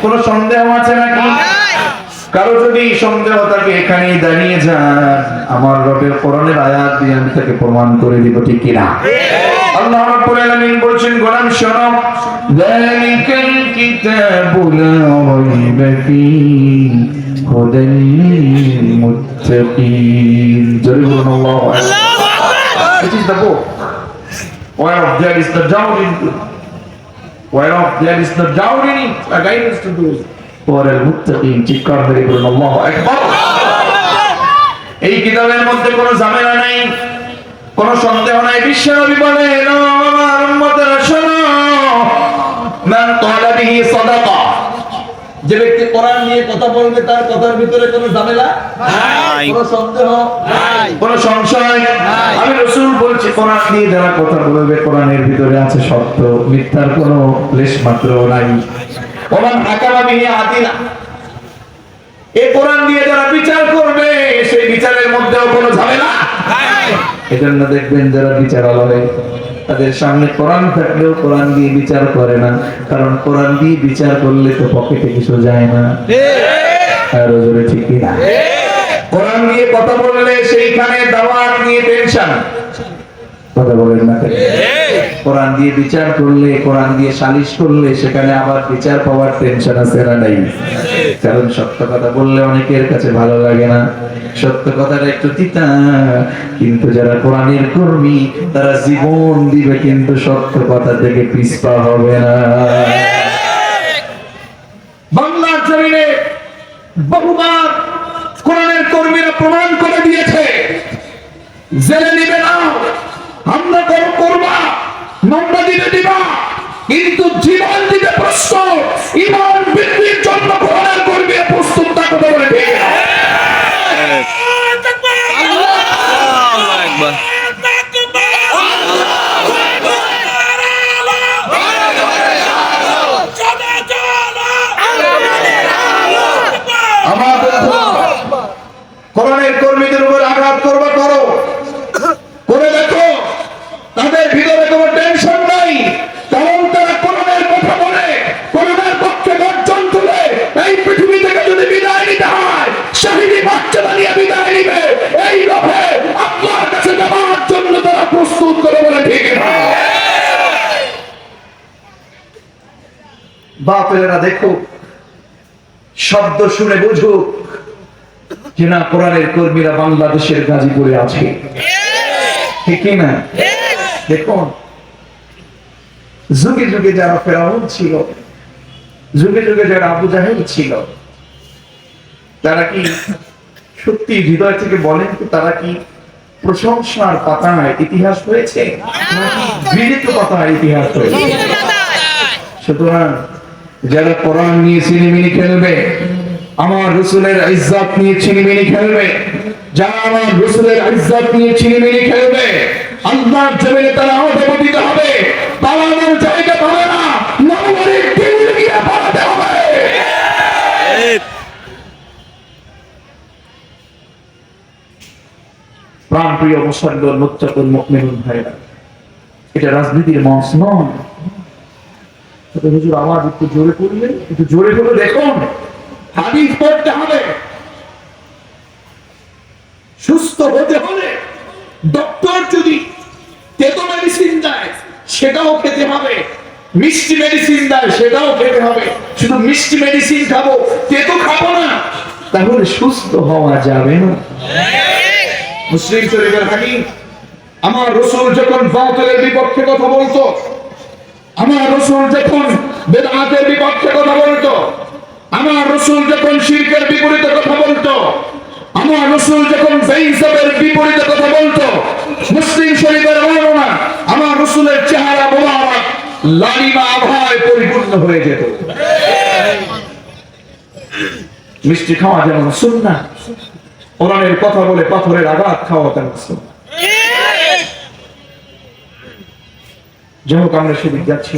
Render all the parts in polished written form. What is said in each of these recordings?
কোন সন্দেহ আছে নাকি? কারো যদি সন্দেহ থাকে এখানেই দাঁড়িয়ে যান, আমার রবের কোরআনের আয়াত দিয়ে আমি তাকে প্রমাণ করে দিব, ঠিক কিনা? আল্লাহ রাব্বুল আলামিন বলেন, গোলাম শোনো, যালিকাল কিতাবু লা রাইবা ফীহি হুদাল লিল মুত্তাকিন। জোরে বলুন আল্লাহু আকবার। It is the book whereof there is the doubt in it, whereof there is no doubt in it, a guidance to those who are al-muttaqin. চিৎকার করে বলুন আল্লাহু আকবার। এই কিতাবের মধ্যে কোনো ঝামেলা নাই, কোনো সন্দেহ নাই। বিশ্বনবী বলেন, আমার উম্মতেরা শোনো, মান ক্বালা বিহি সাদাকা, যে ব্যক্তি কোরআন নিয়ে কথা বলবে তার কথার ভিতরে কোনো ঝামেলা নাই, কোনো সন্দেহ নাই, কোনো সংশয় নাই। আমি রাসূল বলছি, কোরআন নিয়ে যারা কথা বলবে কোরআনের ভিতরে আছে সত্য, মিথ্যার কোনো লেশ মাত্র নাই। ওমান হাকামা বিহি আদিলা, এই কোরআন দিয়ে যারা বিচার করবে সেই বিচারের মধ্যেও কোনো ঝামেলা নাই। এজন্য দেখবেন যারা বিচারালয়, তাদের সামনে কোরআন থাকলেও কোরআন দিয়ে বিচার করে না, কারণ কোরআন দিয়ে বিচার করলে তো পকেটে কিছু যায় না। আর ওজোরে ঠিক কিনা? কোরআন দিয়ে কথা বললে সেইখানে দাওয়াত নিয়ে টেনশন, কথা বলেন না? কোরআন দিয়ে বিচার করলে, কোরআন দিয়ে সালিশ করলে সেখানে আবার বিচার পাওয়ার টেনশন আছে না নাই? কারণ সত্য কথা বললে অনেকের কাছে ভালো লাগে না, সত্য কথাটা একটু তিতা, কিন্তু যারা কোরআনের কর্মী তারা জীবন দিবে কিন্তু সত্য কথা থেকে পিছপা হবে না। বাংলার জমিনে বহুবার কোরআনের কর্মীরা প্রমাণ করে দিয়েছে, জেলে নিবে না, আমরা করবা, মামলা দিবে দিবা, কিন্তু জীবন দিবে প্রশ্ন, ঈমান বৃদ্ধির জন্য কোরআনের কর্মী প্রস্তুত থাকতে বলে। ঠিক আছে, আল্লাহু আকবার। আমার কোরআনের কর্মীদের উপর আঘাত করবা, করো, করে দেখো, তাদের ভিতরে কোনো টেনশন নাই, কারণ তারা কোরআনের কথা বলে, কোরআনের পক্ষে গর্জন তুলে। এই পৃথিবী থেকে যদি বিদায় নিতে হয়, শাহিদি বাচ্চা বানিয়ে বিদায় নিবে, এই লোভে আল্লাহর কাছে যাওয়ার জন্য তারা প্রস্তুত করে বলে। ঠিক না? বাপেরা দেখো, শব্দ শুনে বুঝুক যে না, কোরআনের কর্মীরা বাংলাদেশের গাজীপুরে আছে, ঠিক না? দেখুন, যুগে যুগে যারা ফেরাউন ছিল, যুগে যুগে যারা আবু জাহেল ছিল, তারা কি সত্যি হৃদয় থেকে বলেন তো, তারা কি প্রশংসার পাতায় ইতিহাস হয়েছে নাকি ঘৃণিত পাতায় ইতিহাস হয়েছে? সুতরাং যারা কোরআন নিয়ে ছিনিমিনি খেলবে, আমার রাসূলের ইজ্জত নিয়ে ছিনিমিনি খেলবে, যারা আমার রাসূলের ইজ্জত নিয়ে ছিনিমিনি খেলবে, আল্লাহর জমিনে তারা অবতীর্ণ হবে, পালানোর জায়গা পাবে না, নবীর দিন গিয়ে পালাতে হবে। প্রাণপ্রিয় মুসলমান মুত্তাকুল মুমিনুন ভাইরা, এটা রাজনীতির মঞ্চ নয়। তবে হুজুর আওয়াজ একটু জোরে করলেন, একটু জোরে করে দেখুন, হাদিস পড়তে হবে। সুস্থ হতে হলে ডক্টর যদি তেতো মেডিসিন দেয় সেটাও খেতে হবে, মিষ্টি মেডিসিন দেয় সেটাও খেতে হবে। শুধু মিষ্টি মেডিসিন খাবো, তেতো খাবো না, তাহলে সুস্থ হওয়া যাবে না। মুসলিম শরীফের হাদিস, আমার রাসূল যখন বাতিলের বিপক্ষে কথা বলতো, আমার রাসূল যখন বিদআতের বিপক্ষে কথা বলতো, আমার রাসূল যখন শিরকের বিপরীতে কথা বলতো, আমার রাসূল যখন বেঈমানের বিপরীতে কথা বলতো, মুসলিম শরীফের বর্ণনা, আমার রাসূলের চেহারা মোবারক লালিমা আভায় পরিপূর্ণ হয়ে যেত। মিষ্টি খাওয়া যেমন সুন্নাহ, কোরআনের কথা বলে পাথরের আঘাত খাওয়া তেমন সুন্নাহ। যাই হোক, আমরা সেদিক যাচ্ছি,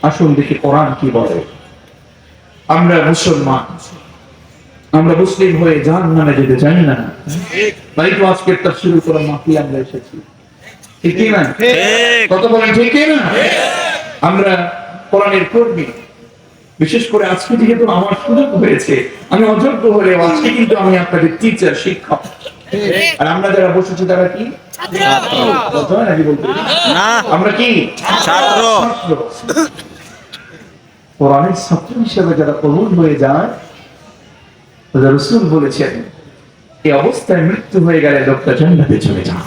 আসুন দেখি কোরআন কি বলে। আমরা মুসলমান, আমরা মুসলিম হয়ে জাহান্নামে যেতে চাই না, তাই তো আজকের তাফসীরুল কোরআন মাহফিলে আমরা এসেছি, ঠিক কি না? কথা বলেন ঠিক কি না? আমরা কোরআনের কর্মী, বিশেষ করে আজকে যেহেতু আমার সুযোগ হয়েছে, আমি অযোগ্য হলেও আজকে কিন্তু আমি আপনাদের টিচার, শিক্ষক। আর আমরা যারা বসেছি তারা কি বলতে হয় নাকি? বলতে না, আমরা কি ছাত্র। কোরআনের ছাত্র হিসেবে যারা কবুল হয়ে যায়, রাসূল বলেছেন এই অবস্থায় মৃত্যু হয়ে গেলে লোকটা জান্নাতে চলে যায়।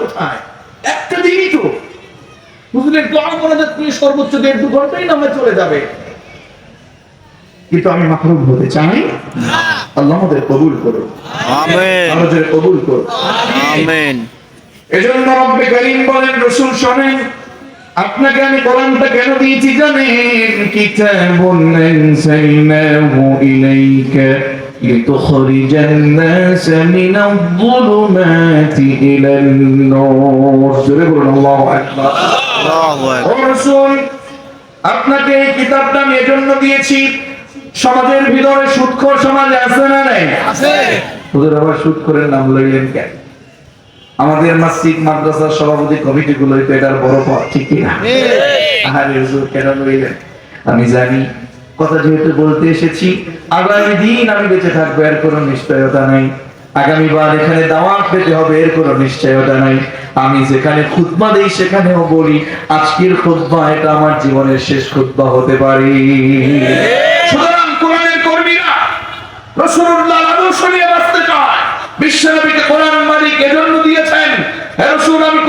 কোথায় একটা দিনই তো হুজুরের দোয়া করা যাচ্ছে, সর্বোচ্চ 1.5-2 ঘন্টাই নামে চলে যাবে, কিন্তু আমি মাহরুম হতে চাই। আল্লাহ আমাদের কবুল করুন, আমিন, আমাদের কবুল করুন, আমিন। এজন্য রব্বে কারীম বলেন, রাসূল শুনেন, আপনাকে আমি কোরআনটা কেন দিয়েছি জানেন? কিতাবুন আনসালনাহু ইলাইকা লিতুখরিজান নাস মিনাল যুলুমাতি ইলান নূর। জোরে বলুন আল্লাহু আকবার। আল্লাহু আকবার। ও রাসূল, আপনাকে এই কিতাবটা আমি এজন্য দিয়েছি, সমাজের ভিতরে সুদখোর সমাজ আছে না নাই? আছে। হুজুর আবার সুদখোরের নাম লইলেন কেন? আমাদের মসজিদ মাদ্রাসার সভাপতি কমিটি গুলো তো এটার বড় পদ, ঠিক কি না? আরে হুজুর কেন লইলেন? আমি জানি কথা যেহেতু বলতে এসেছি, আগামী দিন আমি বেঁচে থাকবো এর কোনো নিশ্চয়তা নাই, আগামীবার এখানে দাওয়াত পেতে হবে এর কোনো নিশ্চয়তা নাই, আমি যেখানে খুতবা দেই সেখানেও বলি আজকের খুতবা এটা আমার জীবনের শেষ খুতবা হতে পারে। সুতরাং কোরআনের কর্মীরা রাসূলুল্লাহর আদর্শ নিয়ে বাঁচতে চায়। বিশ্বনবীকে কোরআন মালিক এজন্য দিয়েছেন, হে রাসূল, আমি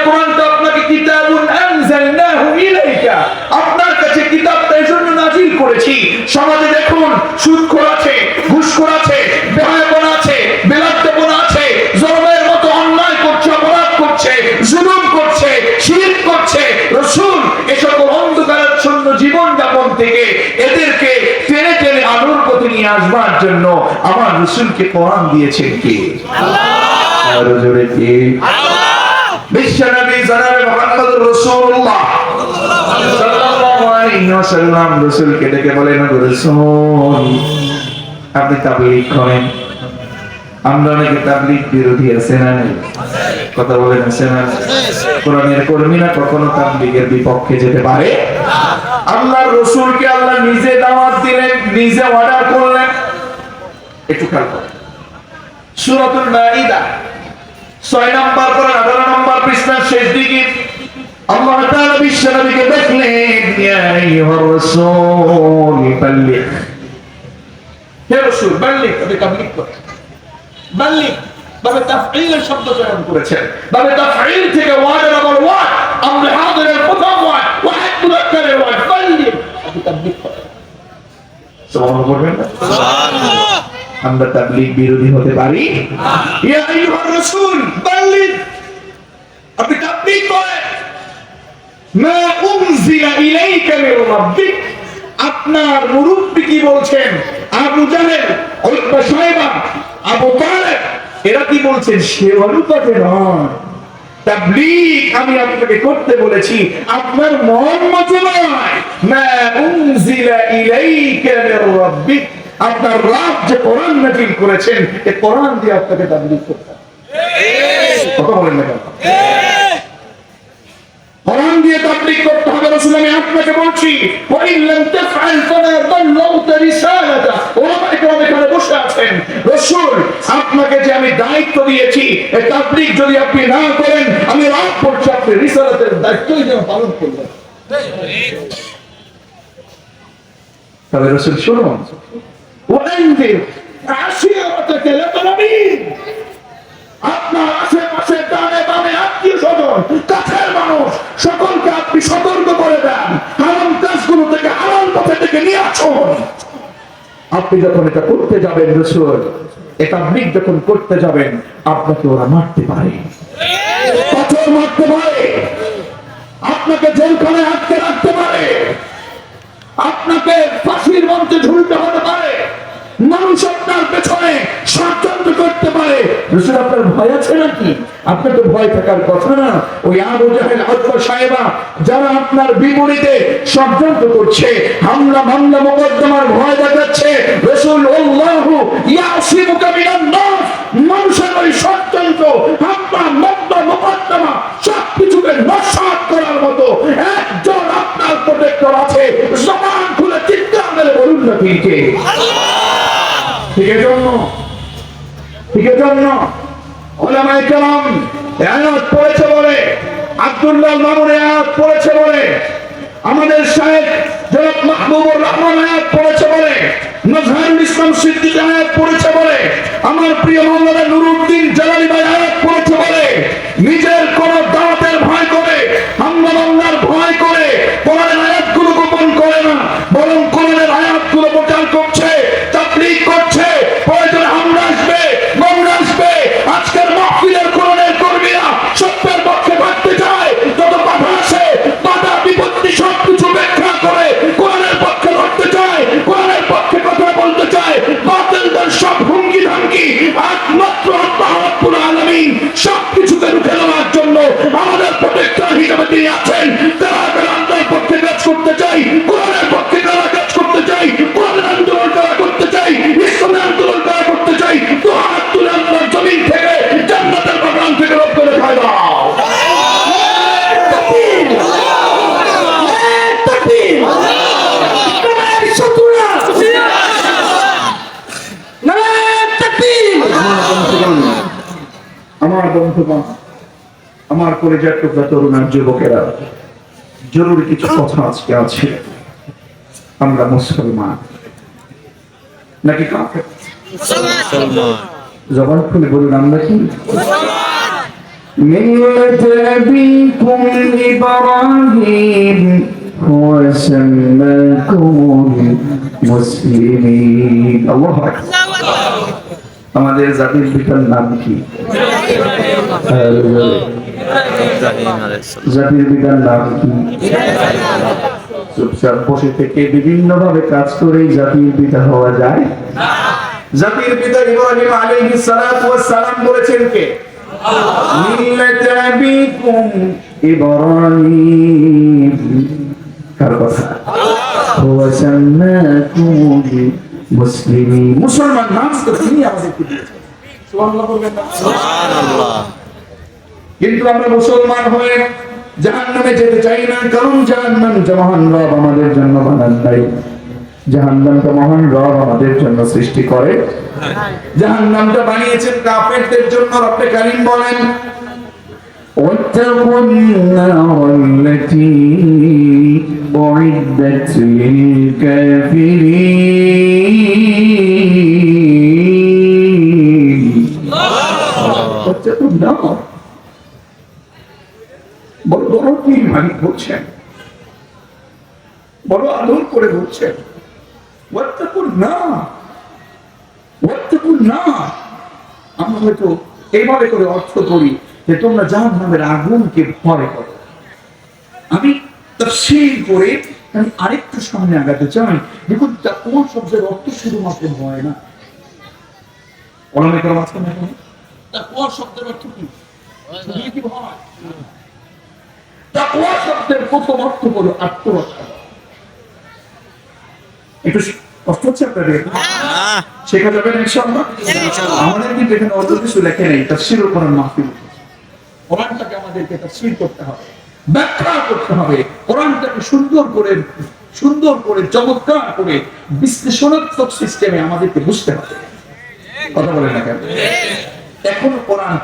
কোরআনটা আপনাকে কিতাবুন আনজালনাহু ইলাইকা, আপনার কাছে কিতাবটা এজন্য নাযিল করেছি। সমাজে দেখুন সুদখোর আছে, ঘুষখোর আছে, বেহায়াপনা আছে, বেলাদ্দপনা আছে, জুলুমের মতো অন্যায় করছে, অপরাধ করছে, জুলুম করছে, শিরক করছে। রাসূল এই সকল অন্ধকারাচ্ছন্ন জীবন যাপন থেকে এদেরকে টেনে টেনে আলোর পথে নিয়ে আসবার জন্য আমার রাসূলকে কোরআন দিয়েছেন কে? আল্লাহ। আর জোরে কে? আল্লাহ। বিশ্বনবী জনাবে মুহাম্মদুর রাসূলুল্লাহ সাল্লাল্লাহু আলাইহি ওয়াসাল্লাম রাসূলকে ডেকে বলেন, রাসূল আপনি তাবলীগ করেন। আমরা অনেকে তাবলীগ বিরোধী আছে না নাই? কথা বলেন আছে না? কোরআনের কর্মীরা কখনো তাবলীগের বিপক্ষে যেতে পারে না। আল্লাহর রাসূলকে আল্লাহ নিজে দাওয়াত দিলেন, নিজে অর্ডার করলেন। একটু খেয়াল করুন, সূরাতুল মাইদা 6 নম্বর করে 18 নম্বর পৃষ্ঠার শেষ দিকে আল্লাহ তাআলা বিশ্বনবীকে দেখলেন, ইয়া আইয়ুহার রাসূল বাল্লিগ, হে রাসূল বাল্লিগ, আপনি তাবলীগ করেন। বাল্লিগ বাবে তাফঈলের শব্দ চয়ন করেছেন, বাবে তাফঈল থেকে ওয়ার্ডের আবার ওয়ার্ড, আমরা হাদিরের প্রথম ওয়ার্ড, ওয়াহিদ মুযাক্কারের ওয়ার্ড, বাল্লিগ, আপনি তাবলীগ করেন। সুবহানাল্লাহ বলবেন না? সুবহানাল্লাহ। আমরা তাবলীগ বিরোধী হতে পারি না। ইয়া আইয়ুহার রাসূল বাল্লিগ, আপনি তাবলীগ করেন। মা উনজিলা ইলাইকা মির রাব্বিক, আপনার মুরব্বি কি বলছেন? আবু জাহেল, উতবা, শায়বা, আবু তালেব এরা কি বলছেন? সে অনুপাতে নয়। তাবলীগ আমি আপনাকে করতে বলেছি, আপনার মন মতো নয়। মা উনজিলা ইলাইকা মির রাব্বিক, আপনার রব যে কোরআন নাযিল করেছেন এই কোরআন দিয়ে আপনাকে তাবলীগ করতে হবে। কথা বলেন না কেন? কোরআন দিয়ে তাবলীগ করতে হবে। রাসূল আমি আপনাকে বলছি, ওয়া ইন লাম তাফআল ফালা দাল্লাউতা রিসালাতা, ওলামা ইকরাম এখানে বসে আছেন। রাসূল আপনাকে যে আমি দায়িত্ব দিয়েছি এই তাবলীগ যদি আপনি না করেন, আমি রাত করছি আপনি রিসালাতের দায়িত্বই যেন পালন করবেন। তবে রাসূল শুনুন, ওয়ানজির আশিরাতাকা লাকরাবিন, আপনার আশেপাশে ডানে বামে আত্মীয় স্বজন, কাছের মানুষ সকলকে আপনি সতর্ক করে দেন, হারাম কাজগুলো থেকে হালাল পথে থেকে নিয়ে আসুন। আপনি যখন এটা করতে যাবেন রাসূল, এটা আপনি যখন করতে যাবেন আপনাকে ওরা মারতে পারে, পাথর মারতে পারে, আপনাকে জেলখানায় আটকে রাখতে পারে, আপনাকে ফাঁসির মঞ্চে ঝুলতে হতে পারে, মানুষ আপনার পেছনে ষড়যন্ত্র করতে পারে। রাসূল আপনার ভয় আছে নাকি? আপনার তো ভয় থাকার কথা না। ওই আবু জাহেল, উতবা, শায়বা যারা আপনার বিপরীতে ষড়যন্ত্র করছে, হামলা মামলা মোকদ্দমার ভয় দেখাচ্ছে, রাসূল আল্লাহু ইয়াসিমুকা মিনান নাস, মানুষের ওই ষড়যন্ত্র, হামলা মামলা মোকদ্দমা সবকিছুকে নস্যাৎ করার মতো একজন আপনার প্রোটেক্টর আছে। কে? ঠিক জন্য ওলামায়ে কেরাম এই আয়াত পড়েছে বলে, আব্দুল্লাহ মামুন এই আয়াত পড়েছে বলে, আমাদের শায়েখ জনাব মাহবুবুর রহমান আয়াত পড়েছে বলে, নজরুল ইসলাম সিদ্দিক আয়াত পড়েছে বলে, আমার প্রিয় মাওলানা নুরুদ্দিন জালালী ভাই আয়াত পড়েছে বলে, নিজের কোন দাওয়াতের ভয় করে, আমরা আল্লাহর ভয় করে কোরআনের আয়াতগুলো গোপন করে না, বরং কোরআনের আয়াতগুলো প্রচার করছে, তাবলীগ করছে। প্রয়োজনে হামলা আসবে, মামলা আসবে। আজকের মাহফিলের কোরআনের কর্মীরা সত্যের পক্ষে থাকতে চায়, যত বাধা আসে বাধা বিপত্তি সবকিছু ব্যাখ্যা করে কোরআনের পক্ষে লড়তে চায়, কোরআনের পক্ষে কথা বলতে চায়। বাতিলদের সব হুমকি ধামকি একমাত্র আল্লাহ রাব্বুল আলামিন সবকিছুকে রুখে দেওয়ার জন্য আমাদের প্রোটেক্টর হিসেবে তিনি আছেন। তারা আল্লাহর পক্ষে কাজ করতে চাই, কোরআনের পক্ষে তারা কাজ করতে চাই, কোরআনের আন্দোলন তারা করতে চাই, ইসলামের আন্দোলন তারা করতে চাই। তো হাত তুলে আল্লাহর জমিন থেকে জান্নাতের বাগান থেকে রব করে খাই দাও। আমার বন্ধুগণ, আমার কলেজের টুকরা তরুণ আর যুবকেরা, জরুরি কিছু কথা আজকে আছে। আমরা মুসলমান নাকি কাফের? জবান খুলে বলুন আমরা কি? মিল্লাত আবিকুম ইব্রাহিম হুয়া সাম্মাকুমুল মুসলিমিন। আল্লাহু আকবার। আমাদের জাতির পিতার নাম কি? জাতির পিতার নাম কি? চুপচাপ বসে থেকে বিভিন্ন ভাবে কাজ করে জাতির পিতা হওয়া যায়? জাতির পিতা ইব্রাহিম আলাইহিস সালাতু ওয়াস সালাম বলেছেন কে? মিল্লাত আবিকুম ইব্রাহিম। কার কথা? হুয়া সাম্মাকুমুল মুসলিমিন। মুসলমান নাম তো তিনি আমাদেরকে দিয়েছেন। সুবহানাল্লাহ বলবেন না? সুবহানাল্লাহ। কিন্তু আমরা মুসলমান হয়ে জাহান্নামে যেতে চাই না, কারণ জাহান্নামটা মহান রব আমাদের জন্য বানান নাই। জাহান্নামটা মহান রব আমাদের জন্য সৃষ্টি করে। জাহান্নামটা বানিয়েছেন কাফেরদের জন্য। রব্বে কারীম বলেন, واتقوا النار التي أعدت للكافرين। واتقوا النار। বড় বড় কি মালিক বলছেন, বড় আদর করে বলছেন, ওয়াত্তাকুন নার। আমরা হয়তো এইভাবে করে অর্থ করি যে তোমরা জাহান্নামের আগুনকে ভয় করো। আমি তাফসীর করে আমি আরেকটু সামনে আগাতে চাই। দেখুন, তাকওয়া শব্দের অর্থ শুধুমাত্র ভয় না। ওলামায়ে কেরাম আছেন না? তাকওয়া শব্দের অর্থ কি? কি ভয়? তাকওয়া শব্দের প্রথম অর্থ হলো আত্মরক্ষা। একটু কষ্ট হচ্ছে আপনাদের? শেখা যাবে ইনশাআল্লাহ। আমাদের কিন্তু এখানে অত কিছু লেখে নেই। তাফসীরুল কোরআন মাহফিল। কোরআনটাকে আমাদেরকে তাফসীর করতে হবে, ব্যাখ্যা করতে হবে। কোরআনটাকে সুন্দর করে চমৎকার করে বিশ্লেষণাত্মক সিস্টেমে আমাদেরকে বুঝতে হবে। কথা বলেন না কেন? এখনো কোরআন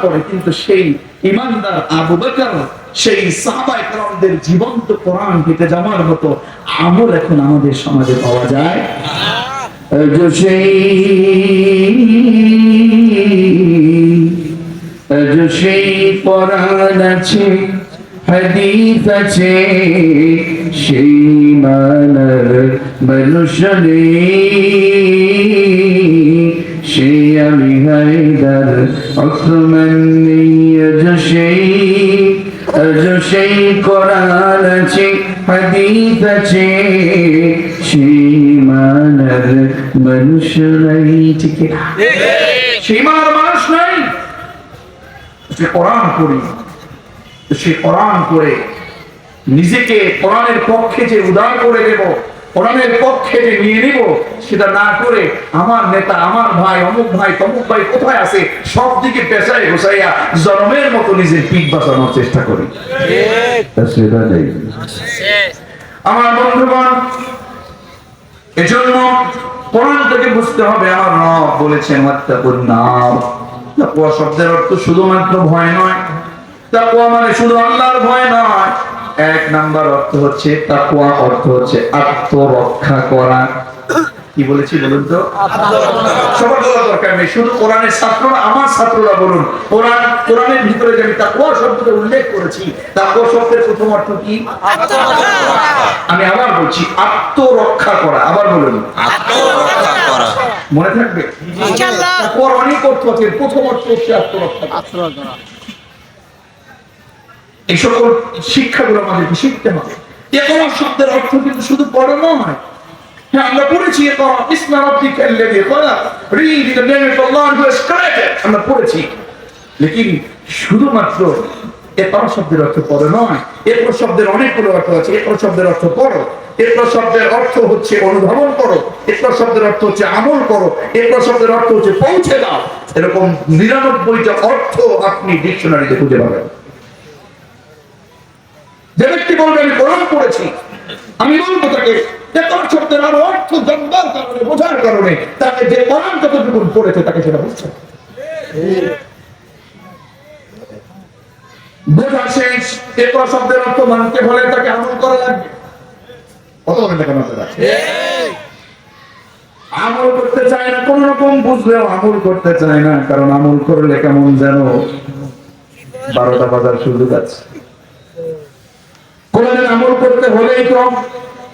পড়ে, কিন্তু সেই ইমানদার আবু বকর, সেই সাহাবায়ে কেরামদের জীবন্ত কোরআন থেকে জামার মতো আমল এখন আমাদের সমাজে পাওয়া যায়। সেই কোরআন আছে, হাদিস আছে, সেই মানার মানুষরে সেই আলী হায়দার ওসমান সেই কোরআন আছে, হাদিস আছে, সেই মানার মানুষরাই। ঠিক সেই মানার মানুষ নাই। সে কোরআন করি, সে কোরআন করে নিজেকে কোরআনের পক্ষে যে উদার করে দেব, কোরআনের পক্ষে যে নিয়ে নিব, সেটা না করে আমার নেতা, আমার ভাই, অমুক ভাই, তমুক ভাই কোথায় আছে সব দিকে পেশায় ঘুষাইয়া জনমের মতো নিজের পিঠ বাঁচানোর চেষ্টা করি। সেটা নেই। আমার বন্ধুগণ, এজন্য কোরআন থেকে বুঝতে হবে আমার রব বলেছেন ওয়াত্তাকুন নার। তাকওয়া শব্দের অর্থ শুধুমাত্র ভয় নয়, তাকওয়া মানে শুধু আল্লাহর ভয় নয়। এক নাম্বার অর্থ হচ্ছে তাকওয়া অর্থ হচ্ছে আত্মরক্ষা করা। কি বলেছি বলুন তো? সবার বলা দরকার নেই, শুধু কোরআনের ছাত্ররা, আমার ছাত্ররা বলুন। কোরআনের ভিতরে যে আমি তাকওয়া শব্দটা উল্লেখ করেছি, তাকওয়া শব্দের প্রথম অর্থ কি? আমি আবার বলছি, আত্মরক্ষা করা। আবার বলুন, আত্মরক্ষা করা। মনে থাকবে ইনশাআল্লাহ। তাকওয়ার অনেক অর্থ আছে, প্রথম অর্থ হচ্ছে আত্মরক্ষা করা। এই সকল শিক্ষাগুলো আমাদেরকে শিখতে হবে। ইকরা শব্দের অর্থ কিন্তু শুধু পড়ানো নয়। হ্যাঁ, আমরা পড়েছি ইকরা ইসমা রাব্বিকাল্লাযী খালাক, read in the name of Allah who has created, আমরা পড়েছি। লেকিন শুধুমাত্র ইকরা শব্দের অর্থ পড়ো নয়, ইকরা শব্দের অনেকগুলো অর্থ আছে। ইকরা শব্দের অর্থ পড়ো, ইকরা শব্দের অর্থ হচ্ছে অনুধাবন করো, ইকরা শব্দের অর্থ হচ্ছে আমল করো, ইকরা শব্দের অর্থ হচ্ছে পৌঁছে দাও। এরকম 99টা অর্থ আপনি ডিকশনারিতে খুঁজে পাবেন। যে ব্যক্তি বলবে আমি কোরআন পড়েছি, আমি বলবো তাকে ইকরা শব্দের আরো অর্থ জানবার কারণে, বোঝার কারণে তাকে যে কোরআন যতটুকু পড়েছে তাকে সেটা বুঝছে। বোঝা শেষ, ইকরা শব্দের অর্থ মানতে হলে তাকে আমল করা লাগবে। কত বলেন না কেন আপনারা? আমল করতে চায় না, কোন রকম বুঝলেও আমল করতে চায় না, কারণ আমল করলে কেমন যেন 12টা বাজার সুযোগ আছে। কোরআনের আমল করতে হলেই তো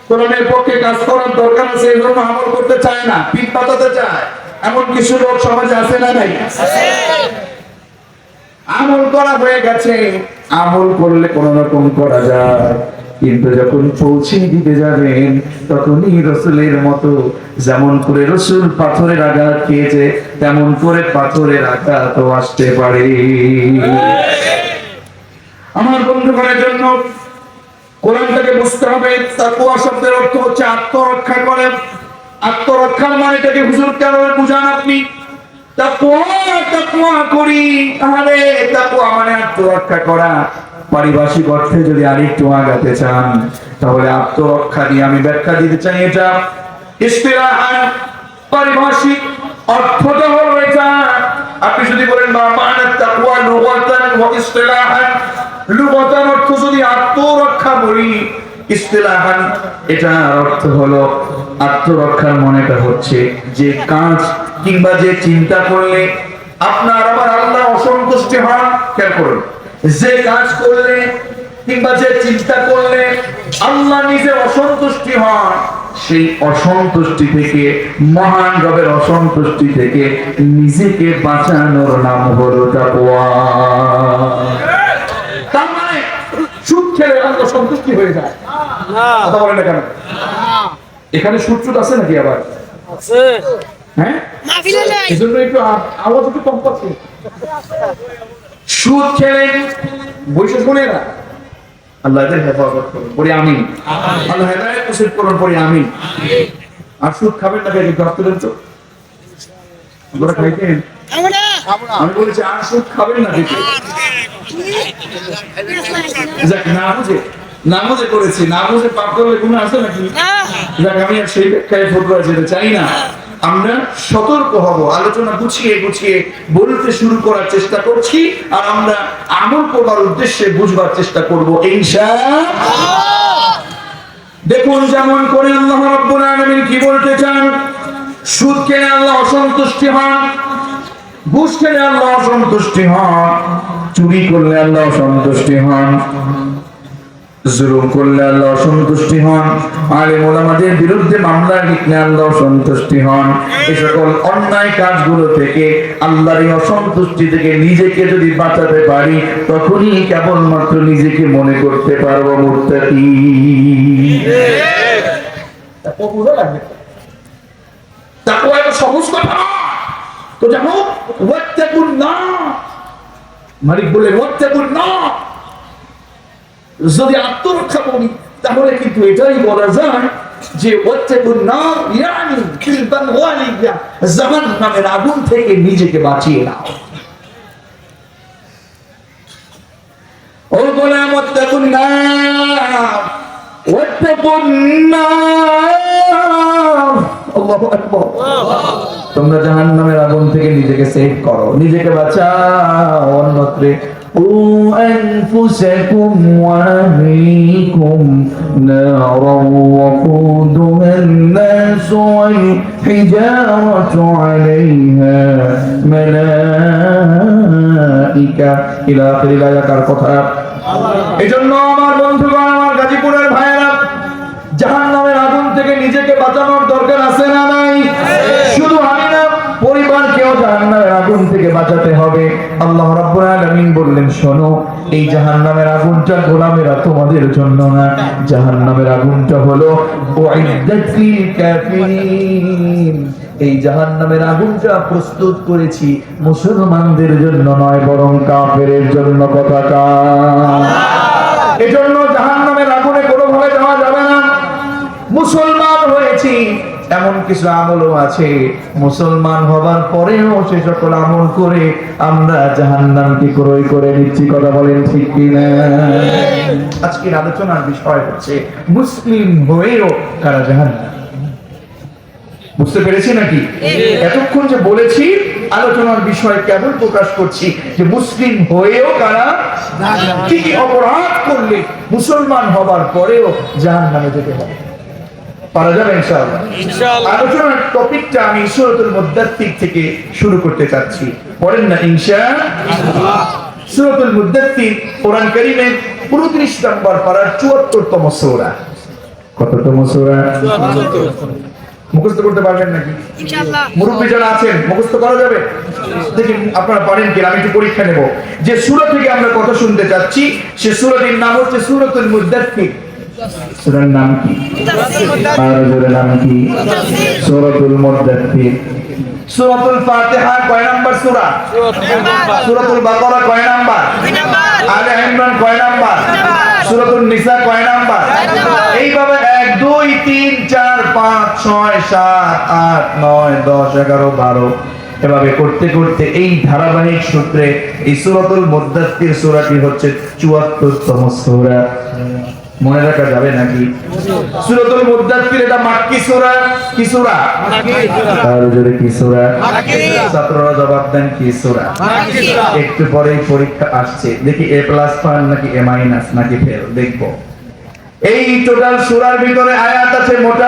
কোরআনের পক্ষে কাজ করার দরকার আছে, এই জন্য আমল করতে চায় না, পিঠ পাতাতে চায়। এমন কিছু লোক সমাজে আছে না নাই? আমল করা হয়ে গেছে, আমল করলে কোন রকম করা যায়, কিন্তু যখন পৌঁছে দিতে যাবেন তখনই রসুলের মতো, যেমন করে রসুল পাথরের আঘাত খেয়েছে তেমন করে পাথরের আঘাত আসতে পারে। আমার বন্ধুগণের জন্য কোরআনটাকে বুঝতে হবে। তাকওয়া শব্দের অর্থ হচ্ছে আত্মরক্ষা করেন। আত্মরক্ষার মানেটাকে হুজুর কেন বুঝান আপনি? তাকওয়া করি, আরে তাকওয়া মানে আত্মরক্ষা করা। পারিভাষিক অর্থে যদি আরেকটু আগাতে চান তাহলে আত্মরক্ষা নিয়ে আমি ব্যাখ্যা দিতে চাই। এটা ইসতিলাহান, পারিভাষিক অর্থটা হলো এটা। আপনি যদি বলেন মা মা'না তাকওয়া লুগাতান ওয়া ইসতিলাহান, লুগাতান অর্থ যদি আত্মরক্ষা বলি, ইসতিলাহান এটার অর্থ হলো আত্মরক্ষার মনেটা হচ্ছে যে কাজ কিংবা যে চিন্তা করলে আপনার আমার আল্লাহ অসন্তুষ্টি হন। খেয়াল করুন, যে কাজ করলে কিংবা যে চিন্তা করলে আল্লাহ নিজে অসন্তুষ্টি হন, সেই অসন্তুষ্টি থেকে, মহান রবের অসন্তুষ্টি থেকে নিজেকে বাঁচানোর নাম হলো তাকওয়া। তার মানে সুদ খেলে আল্লাহ সন্তুষ্টি হয়ে যায় না? কথা বলেন না কেন? এখানে সুদ সুদ আছে নাকি? আবার আছে। হ্যাঁ, এজন্য একটু আওয়াজ একটু কম পাচ্ছি। সুদ খেলেন বৈশাখ শুনে না, আল্লাহ এদের হেফাজত করুন, পড়ি আমিন। আল্লাহ হেদায়েত নসিব করুন, পড়ি আমিন। আর সুদ খাবেন না কিন্তু আপনাদের তো আপনারা খাইতেন, আমি বলেছি আর সুদ খাবেন না কিন্তু না বুঝে করেছি, না বুঝে পাপ করলে গুনাহ আছে নাকি? যাক, আমি আর সেই ব্যাখ্যায় ফতোয়া যেতে চাই না। আমরা সতর্ক হব, আলোচনা গুছিয়ে গুছিয়ে বলতে শুরু করার চেষ্টা করছি, আর আমরা আমল করবার উদ্দেশ্যে বুঝবার চেষ্টা করব ইনশাআল্লাহ। দেখুন যেমন করে আল্লাহ রাব্বুল আলামিন কি বলতে চান। সুদ খেলে আল্লাহ অসন্তুষ্টি হন, ঘুষ খেলে আল্লাহ অসন্তুষ্টি হন, চুরি করলে আল্লাহ অসন্তুষ্টি হন, জুলুম করলে আল্লাহ অসন্তুষ্টি হন, আলেম ওলামাদের বিরুদ্ধে মামলা লিখলে আল্লাহ অসন্তুষ্টি হন। এই সকল অন্যায় কাজগুলো থেকে, আল্লাহর এই অসন্তুষ্টি থেকে নিজেকে যদি বাঁচাতে পারি, তখনই কেবলমাত্র নিজেকে মনে করতে পারবো মুত্তাকি। তাকওয়া এত সহজ কথা না। তো জানো ওয়াত্তাকুন নার, মালিক বলে ওয়াত্তাকুন নার। যদি আত্মরক্ষা করি তাহলে কিন্তু এটাই বলা যায় যে ওয়াত্তাকুন নার ইয়ানি কিলবান ওয়ালিয়া, জাহান্নামের আগুন থেকে নিজেকে বাঁচিয়ে নাও। ও গোলাম ওয়াত্তাকুন নার, واتقوا النار আল্লাহু আকবার তোমরা জাহান্নামের আগুন থেকে নিজেকে সেভ করো নিজেকে বাঁচাও অন্যত্রে قوا أنفسكم وأهليكم نارا وقودها الناس والحجارة عليها ملائكة إلى آخر الآية কথা এজন্য আমার বন্ধুগণ আমার গাজীপুরের ভাইয়েরা জাহান্নামের আগুন থেকে নিজেকে বাঁচানোর দরকার আছে না নাই শুধু আমি না পরিবারকেও জাহান্নামের আগুন থেকে বাঁচাতে হবে আল্লাহ রাব্বুল আলামিন বললেন শোনো এই জাহান্নামের আগুনটা গোলামেরা তোমাদের জন্য না জাহান্নামের আগুনটা হলো উইদ্দাত লিল কাফিরিন এই জাহান্নামের আগুনটা প্রস্তুত করেছি মুসলমানদের জন্য নয় বরং কাফেরের জন্য কথাটা এজন্য জাহান্নামের আগুনে কোনোভাবে যাওয়া যাবে না মুসলমান হয়েছি এমন কিছু আমলও আছে মুসলমান হবার পরেও সে সকল আমল করে আমরা জাহান্নামকে ক্রয় করে নিচ্ছি কথা বলেন ঠিক কিনা আজকের আলোচনার বিষয় হচ্ছে মুসলিম হয়েও কারা জাহান্নাম বুঝতে পেরেছি নাকি এতক্ষণ যে বলেছি আলোচনার বিষয় কেবল প্রকাশ করছি যে মুসলিম হয়েও কারা কি কি অপরাধ করলে মুসলমান হবার পরেও জাহান্নামে যেতে হবে পারা যাবে ইনশাআল্লাহ আলোচনার টপিকটা আমি সূরাতুল মুদ্দাথির থেকে শুরু করতে চাচ্ছি পড়েন না ইনশাআল্লাহ সূরাতুল মুদ্দাথির কোরআন কারীমের 29 নম্বর পারার 74তম সূরা কততম সূরা 74 মুখস্থ করতে পারবেন নাকি ইনশাআল্লাহ মুরব্বি যারা আছেন মুখস্থ করা যাবে দেখি আপনারা পারেন কি আমি একটু পরীক্ষা নেব যে সূরা থেকে আমরা কথা শুনতে যাচ্ছি সে সূরাটির নাম হচ্ছে সূরাতুল মুদ্দাথির সূরার নাম কি আর সূরার নাম কি সূরাতুল মুদ্দাথির সূরাতুল ফাতিহা কয় নাম্বার সূরা সূরাতুল বাকারা কয় নাম্বার 2 নাম্বার আলে ইমরান কয় নাম্বার সূরাতুন নিসা কয় নাম্বার এইভাবে 1 2 3 4 5 6 7 8 9 10 11 12 এভাবে করতে করতে এই ধারাবাহিক সূত্রে এই সূরাতুল মুদ্দাথির সূরাটি হচ্ছে 74তম সূরা মনে রাখা যাবে নাকি সূরাতুল মুদ্দাথির এটা মাক্কি সূরা কি সূরা মাক্কি সূরা আর যদি কি সূরা মাক্কি সূরা ছাত্ররা জবাব দেন কি সূরা মাক্কি সূরা একটু পরেই পরীক্ষা আসছে দেখি এ প্লাস পান নাকি এ মাইনাস নাকি ফেল দেখব এই টোটাল সূরার ভিতরে আয়াত আছে মোট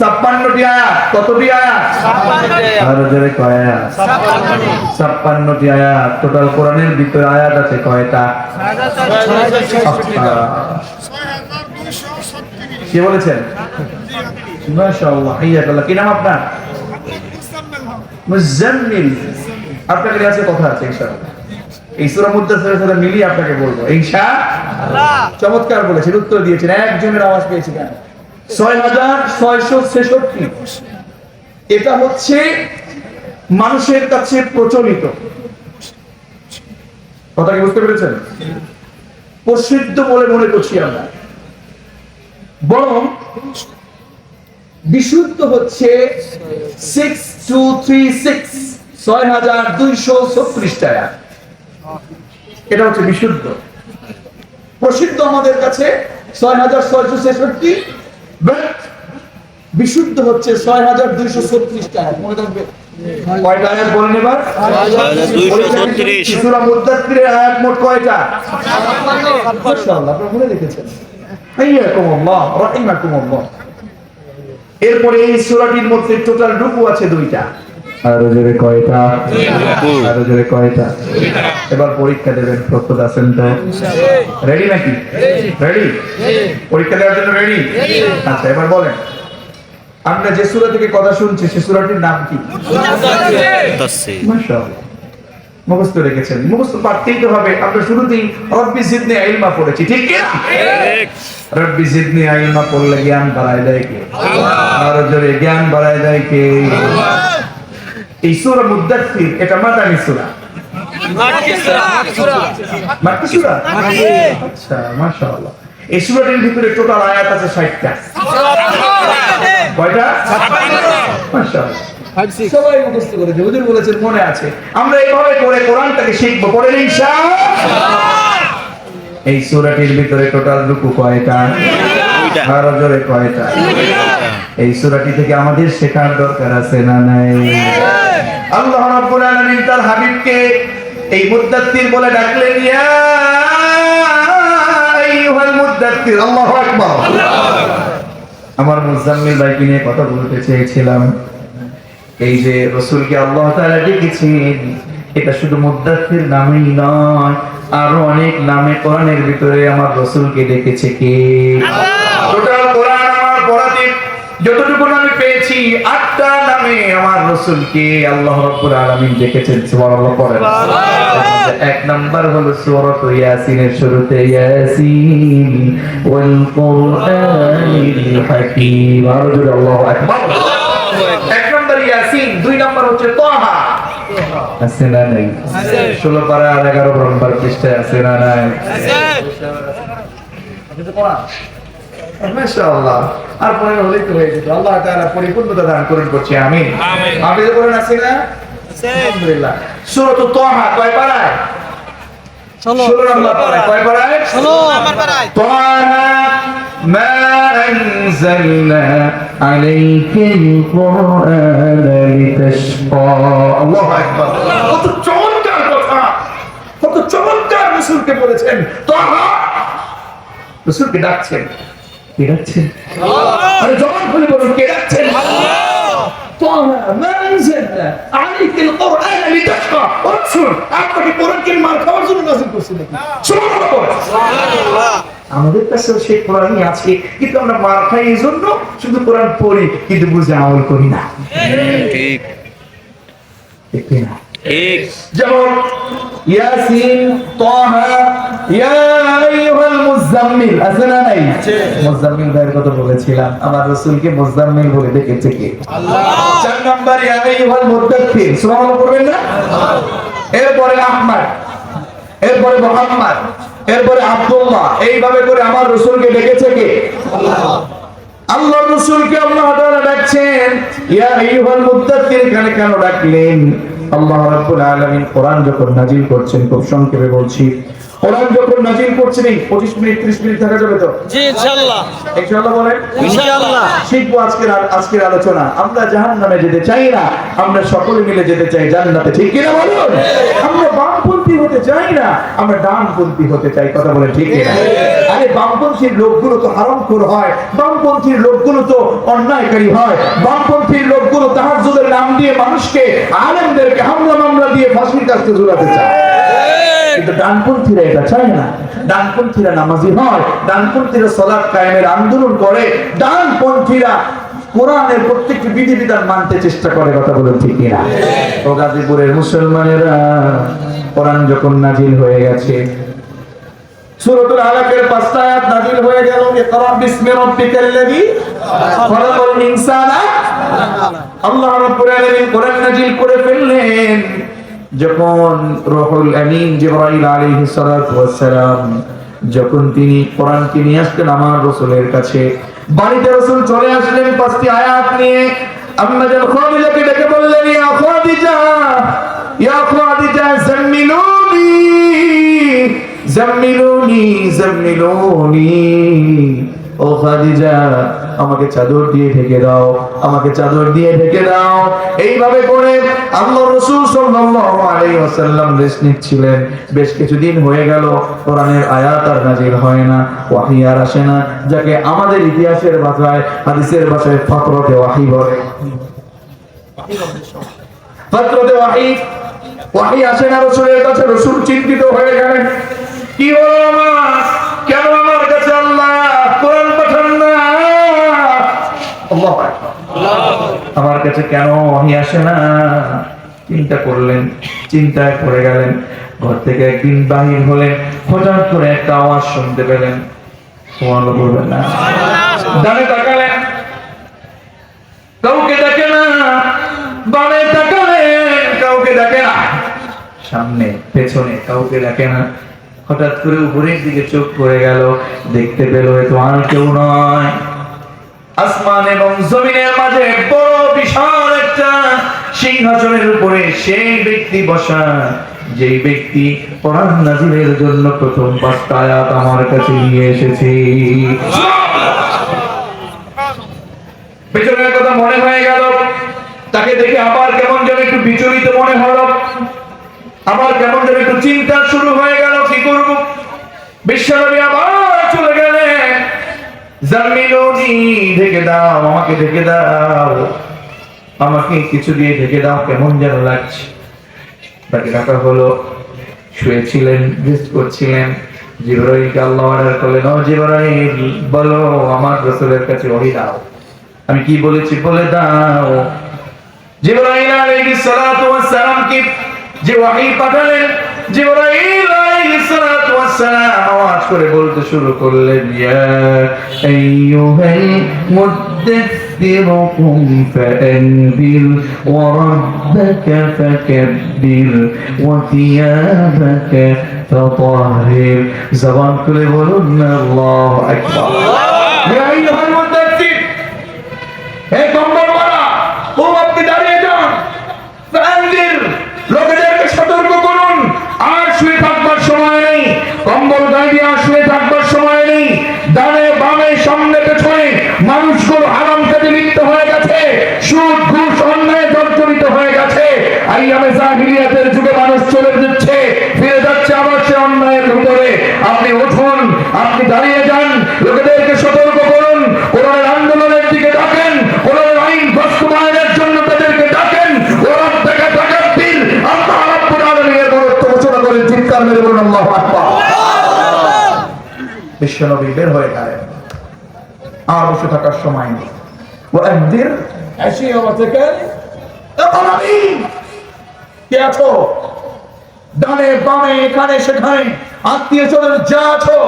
56টি আয়াত কতটি আয়াত 56টি আর যদি কয় আয়াত 56টি আয়াত টোটাল কোরআনের ভিতরে আয়াত আছে কয়টা 6236 কি বলেছেন মাশাআল্লাহ হাইয়াকাল্লাহ কি নাম আপনার মুজাম্মিল আপনার কাছে কথা আছে ইনশাআল্লাহ এই সূরা মুদ্দাথিরের সাথে মিলিয়ে আপনাকে বলবো ইনশাআল্লাহ চমৎকার বলেছেন উত্তর দিয়েছেন একজনের আওয়াজ পেয়েছি কেন 6666 এটা হচ্ছে মানুষের কাছে প্রচলিত কথা কি বুঝতে পেরেছেন প্রসিদ্ধ বলে মনে করছি আমরা বরং বিশুদ্ধ হচ্ছে 6236 টাকা এটা হচ্ছে বিশুদ্ধ প্রসিদ্ধ আমাদের কাছে 6666 বিশুদ্ধ হচ্ছে 6236 টাকা মনে রাখবে কয়টা আয়াত বলেন এবার 6236 সূরা মুদ্দাথিরের আয়াত মোট কয়টা মাশাআল্লাহ আপনারা মনে রেখেছেন হাইয়াকুমুল্লাহ রাহিমাকুমুল্লাহ এরপরে এই সূরাটির মধ্যে টোটাল রুকু আছে 2টা আর জোরে কয়টা আর জোরে কয়টা এবার পরীক্ষা দেবেন প্রস্তুত আছেন তো রেডি নাকি রেডি পরীক্ষা দেওয়ার জন্য রেডি আচ্ছা এবার বলেন আমরা যে সূরা থেকে কথা শুনছি সেই সূরাটির নাম কি মুদ্দাথির মাশাআল্লাহ মুখস্থ রেখেছেন মুখস্থ পারতেই তো হবে আমরা শুরুতেই রব্বি জিদনি ইলমা পড়েছি ঠিক কি না ঠিক রব্বি জিদনি ইলমা পড়লে জ্ঞান বাড়ায় দেয় কে আল্লাহ আর জোরে জ্ঞান বাড়ায় দেয় কে আল্লাহ এই সূরা মুদ্দাথির এটা মাদানী সূরা মাক্কি সূরা আচ্ছা মাশাআল্লাহ এই সূরাটির ভিতরে টোটাল আয়াত আছে 60টা কয়টা 56 মাশাআল্লাহ সবাই মুখস্থ করেছে হুজুর বলেছেন মনে আছে আমরা এইভাবে করে কোরআনটাকে শিখবো পড়েন ইনশাআল্লাহ এই সূরাটির ভিতরে টোটাল রুকু কয়টা দুইটা। আরো জোরে কয়টা? এই সূরাটি থেকে আমাদের শেখার দরকার আছে না নাই? আল্লাহ রাব্বুল আলামিন তার হাবিবকে এই মুদ্দাত্তির বলে ডাকলেন, ইয়া আইয়ুহাল মুদ্দাত্তির। আল্লাহু আকবার। আমার মুজাম্মিল ভাইকে নিয়ে কথা বলতে চেয়েছিলাম। এই যে রাসূলকে আল্লাহ তাআলা ডেকেছেন, এটা শুধু মুদ্দাত্তির নামেই নয়, আরো অনেক নামে কোরআনের ভিতরে আমার রাসূলকে ডেকেছে কে? টোটাল কোরআন আমার পড়াতে যতটুকু আমি পেয়েছি 8টা নামে আমার রাসূলকে আল্লাহ রাব্বুল আলামিন ডেকেছেন। সুবহানাল্লাহ পড়েন। এক নাম্বার হলো সূরা ইয়াসিনের শুরুতে ইয়াসিন ওয়াল কুরআনিল হাকীম। আল্লাহু আকবার। এক নাম্বার ইয়াসিন, দুই নাম্বার হচ্ছে তাহা। আছে না নাই? 16 পারা আর 11 নম্বর পৃষ্ঠায় আছে না নাই? মাশাআল্লাহ। আর পরে হলেই তো হয়ে যেত। আল্লাহ তাআলা পরিপূর্ণতা দান করুন করছি আমিন। আপনি বলেন আছে না? আলহামদুলিল্লাহ। সূরাতুত তাহা কয় পারায়? 16 নম্বর পারায়। কয় পারায়? 16 নম্বর পারায়। তাহা মা আনজালনা আলাইকাল কুরআনা লিতাশকা। আল্লাহু আকবার। কত চমৎকার কথা, কত চমৎকার রাসূলকে বলেছেন তাহা। রাসূলকে ডাকছেন, কে ডাকছেন? আরে জবান খুলে বলুন, কে ডাকছেন? তাহা মা আনজালনা আলাইকাল কুরআনা লিতাশকা। রাসূল আপনাকে কোরআনকে মার খাওয়ার জন্য নাযিল করছি নাকি? সুবহানাল্লাহ। আমাদের কাছে সেই কোরআনই আছে, কিন্তু আমরা মার খাই এই জন্য শুধু কোরআন পড়ি কিন্তু বুঝে আমল করি না। ঠিক ঠিক না? ঠিক। যেমন ইয়াসিন, তাহা, ইয়া আইয়ুহাল মুজাম্মিল আছে না নাই? মুজাম্মিল ভাইয়ের কথা বলেছিলাম, আমার রাসূলকে মুজাম্মিল বলে ডেকেছে কে? আল্লাহ। 4 নাম্বার ইয়া আইয়ুহাল মুদাত্তির। সুবহানাল্লাহ পড়বেন না? এরপরে আহমদ, এরপরে মুহাম্মদ, এরপরে আব্দুল্লাহ, এইভাবে করে আমার রাসূলকে ডেকেছে কে? আল্লাহ। আল্লাহর রাসূলকে আল্লাহ তাআলা ডাকছেন ইয়া আইয়ুহাল মুদাত্তির। কেন ডাকলেন? আল্লাহ রাব্বুল আলামিন কোরআন যখন নাজিল করছেন, খুব সংক্ষেপে বলছি, কোরআন যখন নাজিল করছেন 25 মিনিট 30 মিনিট থাকা যাবে তো? জি ইনশাআল্লাহ। ইনশাআল্লাহ বলেন। ইনশাআল্লাহ। শিখবো আজকের আলোচনা। আমরা জাহান্নামে যেতে চাই না, আমরা সকলে মিলে যেতে চাই জান্নাতে। ঠিক কি না বলুন? আমরা বামপন্থী হতে চাই না, আমরা ডানপন্থী হতে চাই। কথা বলে ঠিক কি না? আরে বামপন্থীর লোকগুলো তো হারামখোর হয়, বামপন্থীর লোকগুলো তো অন্যায়কারী হয়, বামপন্থীর লোকগুলো তাহাজ্জুদের নাম দিয়ে মানুষকে, আলেমদেরকে হামলা মামলা দিয়ে ফাঁসির কাছে ঝুলাতে চায়। কিন্তু ডানপন্থীরা এটা চায় না। ডানপন্থীরা নামাজি হয়, ডানপন্থীরা সালাত কায়েমের আন্দোলন করে, ডানপন্থীরা কোরআনের প্রত্যেকটি বিধিবিধান মানতে চেষ্টা করে। কথা বলেন ঠিক কিনা? ও গাজীপুরের মুসলমানেরা, কোরআন যখন নাজিল হয়ে গেছে, সূরাতুল আলাকের 5টা আয়াত নাজিল হয়ে গেল, ইকরা বিসমি রাব্বিকাল্লাযী খালাকাল ইনসানা। আল্লাহ রাব্বুল আলামিন কোরআন নাজিল করে ফেললেন। যখন রুহুল আমিন জিবরাইল আলাইহিস সালাতু ওয়াস সালাম যখন তিনি কোরআনকে নিয়ে আসলেন আমার রাসূলের কাছে, বাড়িতে রাসূল চলে আসলেন 5টি আয়াত নিয়ে। আম্মা জান খাদিজাকে ডেকে বললেন, ইয়া খাদিজা, ইয়া খাদিজা জাম্মিলুনি জাম্মিলুনি জাম্মিলুনি। ও খাদিজা, আমাকে চাদর দিয়ে ঢেকে দাও, আমাকে চাদর দিয়ে ঢেকে দাও। এইভাবে করে আল্লাহর রাসূল সাল্লাল্লাহু আলাইহি ওয়াসাল্লাম রেস্ট নিচ্ছিলেন। বেশ কিছুদিন হয়ে গেল, কোরআনের আয়াত আর নাজিল হয় না, ওহী আর আসে না, যাকে আমাদের ইতিহাসের ভাষায়, হাদিসের ভাষায় ফাতরাতে ওহী বলে। ফাতরাতে ওহী, ওহী আসে না রাসূলের কাছে। রাসূল চিন্তিত হয়ে গেলেন, কি হলো আমার, কেন আমার কাছে আল্লাহ কোরআন পাঠান না? আল্লাহু আকবার। আমার কাছে কেন ওহী আসে না? চিন্তা করলেন, চিন্তায় পড়ে গেলেন। ঘর থেকে একদিন বাহির হলেন, হঠাৎ করে একটা আওয়াজ শুনতে পেলেন। সুবহানাল্লাহ বলবেন না? ডানে তাকালেন, কাউকে দেখে না। বামে তাকালেন, কাউকে দেখে না। সামনে পেছনে কাউকে দেখে না। হঠাৎ করে উপরের দিকে চোখ পড়ে গেল, দেখতে পেল এতো আর কেউ নয়, আসমান এবং জমিনের মাঝে বড় বিশাল একটা সিংহাসনের উপরে সেই ব্যক্তি বসা, যেই ব্যক্তি কোরআন নাজিলের জন্য প্রথম 5টা আয়াত আমার কাছে নিয়ে এসেছে। পেছনের কথা মনে হয়ে গেল, তাকে দেখে আবার কেমন যেন একটু বিচলিত মনে হলো, আবার কেমন যেন একটু চিন্তা শুরু হয়ে গেল, কি করব। বিশ্বনবী আবার চলে গেলেন, জামিলুনি ঢেকে দাও, আমাকে ঢেকে দাও, আমাকে কিছু দিয়ে ঢেকে দাও, কেমন যেন লাগছে। তাকে ডাকা হলো, শুয়েছিলেন, রেস্ট করছিলেন। জিবরাইলকে আল্লাহ অর্ডার করলেন, ও জিবরাইল বলো আমার রাসূলের কাছে ওহী দাও, আমি কি বলেছি বলে দাও। জিবরাইল আলাইহিস সালাতু ওয়াস সালাম কি যে ওহী পাঠালেন, জিবরাইল আলাইহিস সালাতু ওয়াস সালাম আওয়াজ করে বলতে শুরু করলেন, ইয়া আইয়ুহাল মুদ্দাথির কুম ফাআনবির ওয়া রাব্বাকা ফাকাব্বির ওয়া থিয়াবাকা ফাতাহহির। জবান খুলে বলুন আল্লাহু আকবার। ইয়া আইয়ুহাল মুদ্দাথির, হে কম্বলওয়ালা, ও আপনি দাঁড়িয়ে যান, ফাআনবির, লোকেদেরকে সতর্ক করুন, আর শুয়ে থাকবার সময় নেই, কম্বল গায়ে দিয়ে আর শুয়ে থাকবার সময় নেই। ডানে বামে সামনে পেছনে মানুষগুলো হারাম কাজে লিপ্ত হয়ে গেছে, সুদ ঘুষ অন্যায় জর্জরিত হয়ে গেছে। আইয়ামে জাহিলিয়াতের যুগে মানুষ চলে যাচ্ছে, ফিরে যাচ্ছে আবার সে অন্যায়ের ভিতরে। আপনি উঠুন, আপনি দাঁড়িয়ে যান, লোকেদেরকে সতর্ক করুন, কোরআনের আন্দোলনের দিকে ডাকেন, কোরআনের আইন বাস্তবায়নের জন্য তাদেরকে ডাকেন। কোরআন থেকে তাকাব্বির, আল্লাহ রাব্বুল আলামিনের বরত্ব ঘোষণা করে চিৎকার মেরে বলুন আল্লাহু আকবার। বিশ্বনবী বের হয়ে গেলেন, আর বসে থাকার সময় নেই। ওয়াহদির আশিয়াতাকা আল-আকরাবিন, কে আছো ডানে বামে এখানে সেখানে আত্মীয় স্বজন যা আছো,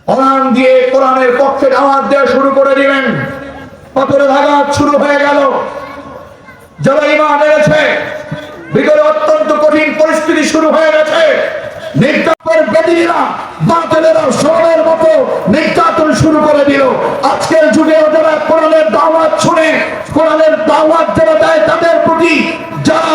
কোরআন দিয়ে কোরআনের পক্ষে আওয়াজ দেওয়া শুরু করে দিলেন। পাথরের আঘাত শুরু হয়ে গেল। যারা ঈমান এনেছে, ভিতরে অত্যন্ত কঠিন পরিস্থিতি শুরু হয়ে গেছে। নির্যাতনের বেদিরা বাতিলেরা সময়ের মতো নির্যাতন শুরু করে দিল। আজকের যুগে যারা কোরআনের দাওয়াত শুনে, কোরআনের দাওয়াত যারা দেয়, তাদের প্রতি যারা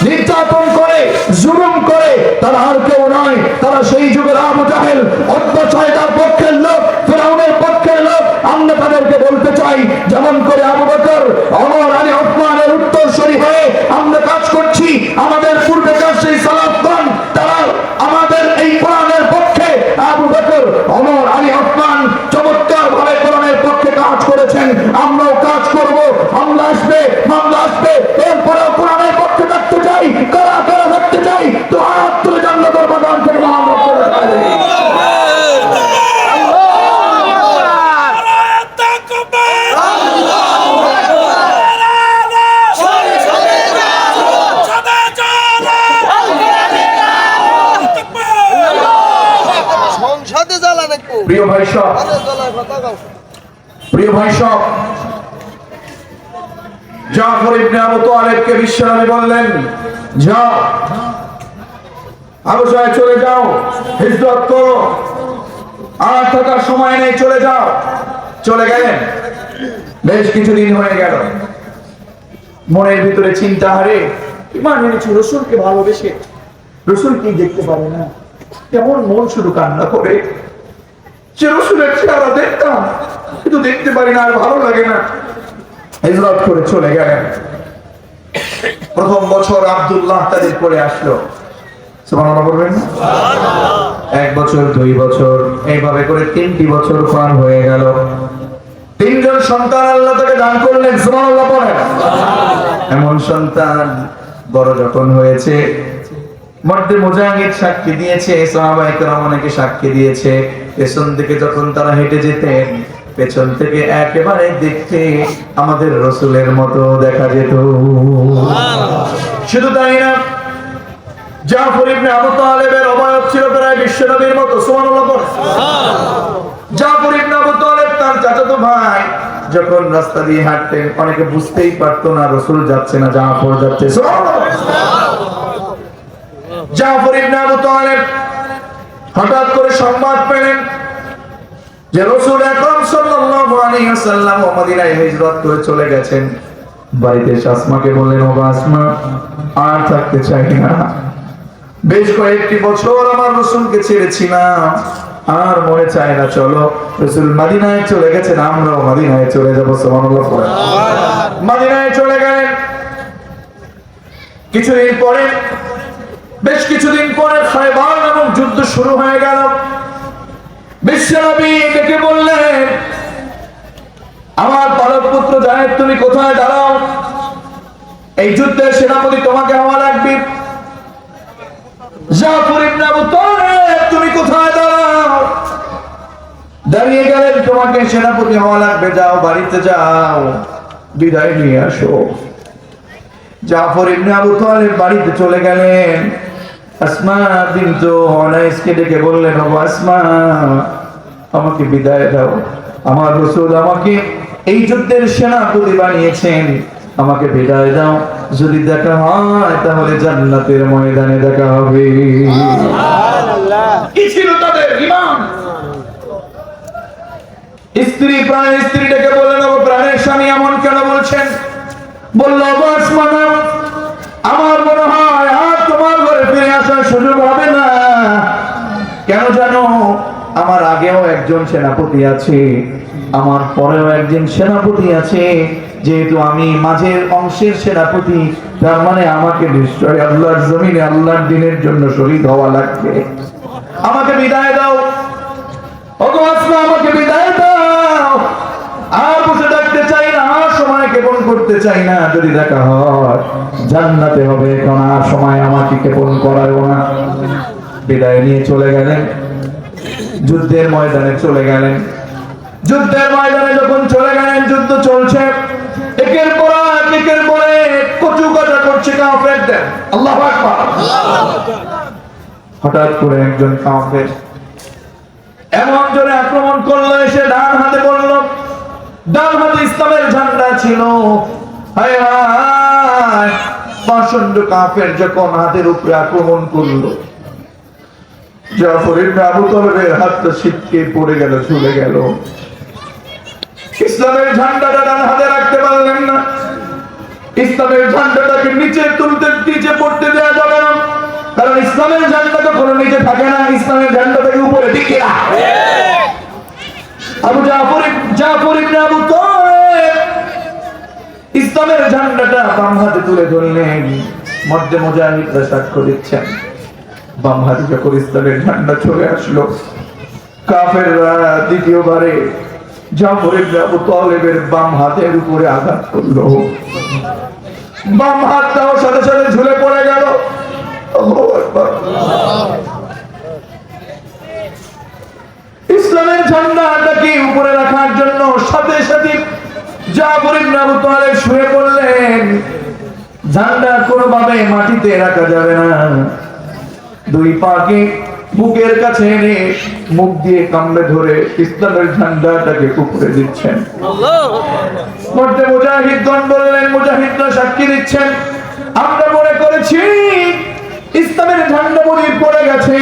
নির্যাতন করে, জুলুম করে, তারা আর কেউ নয়, তারা সেই যুগের আবু জাহেল, অত্যাচারিতার পক্ষের লোক, ফিরআউনের পক্ষের লোক। আমরা তাদেরকে বলতে চাই, যেমন করে আবু বকর, ওমর, আলী, ওসমানের উত্তরসূরি হয়ে আমরা কাজ করছি, আমাদের পূর্বেকার সেই সালাফগণ তারা আমাদের এই কোরআনের পক্ষে, আবু বকর, ওমর, আলী, ওসমান চমৎকার ভাবে কোরআনের পক্ষে কাজ করেছেন। আমরাও কাজ করব, মামলা আসবে, এরপরেও কোরআনের পক্ষে থাকতে চাই। কারা কারা থাকতে চাই, তো হাত তুলে জান্নাতের বাগান থেকে আমরা করে দেখাই। সংসদে জ্বালা নাকবো, প্রিয় ভাই সব, প্রিয় ভাই সব, জাফর ইবনে আবু তালেবকে বিশ্বনবী বললেন, যাও আবুসায় চলে যাও, হিজরত করো, আর থাকার সময় নেই, চলে যাও। চলে গেলেন। বেশ কিছুদিন হয়ে গেল। মনের ভিতরে চিন্তা, হারে ইমান এনেছি, রসুলকে ভালোবেসে রসুলকে দেখতে পারে না, কেমন মন শুধু কান্না করে। যে রসুলের চেহারা দেখতাম, কিন্তু দেখতে পারি না, আর ভালো লাগে না। হিজরত করে চলে গেলেন। প্রথম বছর আব্দুল্লাহ তাদের করে আসলো, সুবহানাল্লাহ বলবেন না? 1 বছর, 2 বছর, এইভাবে করে 3টি বছর পার হয়ে গেল। 3জন সন্তান আল্লাহ তাকে দান করলেন, সুবহানাল্লাহ বলেন। এমন সন্তান বড় যখন হয়েছে, মধ্যে মুজাহিদ সাক্ষী দিয়েছে, সাহাবায়ে কেরাম অনেকে সাক্ষী দিয়েছে, পেছন থেকে যখন তারা হেঁটে যেতেন, পেছন থেকে একেবারে দেখতে আমাদের রসুলের মতো দেখা যেত। শুধু তাই না, জাফর ইবনে আবু তালেবের অবয়ব ছিল প্রায় বিশ্বনবীর মতো, সুবহানাল্লাহ বলেন। জাফর ইবনে আবু তালেব তার চাচাতো ভাই, যখন রাস্তা দিয়ে হাঁটতেন অনেকে বুঝতেই পারতো না রসুল যাচ্ছে না জাফর যাচ্ছে, সুবহানাল্লাহ। জাফর ইবনে আবু তালেব হঠাৎ করে সংবাদ পেলেন যে রাসূল আকরাম সাল্লাল্লাহু আলাইহি ওয়াসাল্লাম মদিনায় হিজরত করে চলে গেছেন। বাড়িতে আসমা-কে বললেন, ও আসমা, আর থাকতে চাই না, বেশ কয়েকটি বছর আমার রাসূলকে ছেড়েছিলাম, আর মনে চায় না চলো রাসূল মদিনায় চলে গেছেন, আমরাও মদিনায় চলে যাব। সুবহানাল্লাহ। মদিনায় চলে গেলেন। কিছুদিন পরে, বেশ কিছুদিন পরে খায়বার নামক যুদ্ধ শুরু হয়ে গেল। বিশ্বনবী ডেকে বললেন, আমার পালক পুত্র জায়েদ, তুমি কোথায় দাঁড়াও, এই যুদ্ধের সেনাপতি তোমাকে হওয়া লাগবে। জাফর ইবনে আবু তালেব, তুমি কোথায় দাঁড়াও, দাঁড়িয়ে গেলেন, তোমাকে সেনাপতি হওয়া লাগবে, যাও বাড়িতে যাও, বিদায় নিয়ে আসো। জাফর ইবনে আবু তালেব বাড়িতে চলে গেলেন। আসমা বিনতু উমাইসকে ডেকে বললেন, ও আসমা, আমাকে বিদায় দাও, আমার রাসূল আমাকে এই যুদ্ধের সেনাপতি বানিয়েছেন, আমাকে বিদায় দাও, যদি দেখা হয় তাহলে জান্নাতের ময়দানে দেখা হবে। সুবহানাল্লাহ। কি ছিল তাদের ঈমান? স্ত্রী প্রাণের স্ত্রী ডেকে বললেন, ও প্রাণের স্বামী এমন কেন বলছেন? বলল, আসমা, আমার মনে হয় আর তোমার ঘরে ফিরে আসার সুযোগ হবে না। কেন জানো, আমার আগেও একজন সেনাপতি আছে, আমার পরেও একজন সেনাপতি আছে, যেহেতু আমি মাঝের অংশের সেনাপতি, তার মানে আমাকে নিশ্চয় আল্লাহর জমিনে আল্লাহর দ্বীনের জন্য শহীদ হওয়া লাগবে। আমাকে বিদায় দাও, ওগো আসমা, আমাকে বিদায় দাও, আর বসে থাকতে চাই না, আর সময় ক্ষেপণ করতে চাই না, যদি দেখা হয় জান্নাতে হবে, এখন আর সময় আমাকে ক্ষেপণ করায়ও না। বিদায় নিয়ে চলে গেলেন, যুদ্ধের ময়দানে চলে গেলেন। যুদ্ধের ময়দানে যখন চলে গেলেন, যুদ্ধ চলছে, একের পর একের পরে কচু কাটা করছে কাফেরদের। আল্লাহু আকবার। হঠাৎ করে একজন কাফের এমন জোরে আক্রমণ করলো, এসে ডান হাতে বলল, ডান হাতে ইসলামের ঝান্ডা ছিল। হায় হায়, পাষণ্ড কাফের যখন হাতের উপরে আক্রমণ করলো, জাফর ইবনে আবু তালেবের হাতটা ছিটকে পড়ে গেল, ঝুলে গেল। ইসলামের ঝান্ডাটা ডান হাতে রাখতে পারলেন না। ইসলামের ঝান্ডাটাকে নিচে তুলতে, নিচে পড়তে দেওয়া যাবে না, কারণ ইসলামের ঝান্ডা তো কোনো নিচে থাকে না, ইসলামের ঝান্ডাটাকে উপরে দিকে জাফর ইবনে আবু তালেব ইসলামের ঝান্ডাটা বাম হাতে তুলে ধরলেন। মধ্যে মুজাহিদরা সাক্ষ্য দিচ্ছেন, বাম হাতে যখন ইসলামের ঝান্ডা চলে আসলো, কাফেররা দ্বিতীয়বারে জাফর ইবনে আবু তালেবের বাম হাতের উপরে আঘাত করলো। বাম হাতটাও সাথে সাথে ঝুলে পড়ে গেল। আল্লাহু আকবার। ইসলামের ঝান্ডাটাকে উপরে রাখার জন্য সাথে সাথে জাফর ইবনে আবু তালেব শুয়ে পড়লেন। ঝান্ডা কোনোভাবে মাটিতে রাখা যাবে না, দুই পাকে বুকের কাছে এনে মুখ দিয়ে কামড়ে ধরে ইসলামের ঝান্ডাটাকে উপরে দিচ্ছেন। মধ্যে মুজাহিদগণ বললেন, মুজাহিদরা সাক্ষী দিচ্ছেন, আমরা মনে করেছি ইসলামের ঝান্ডা মুড়ি পড়ে গেছে।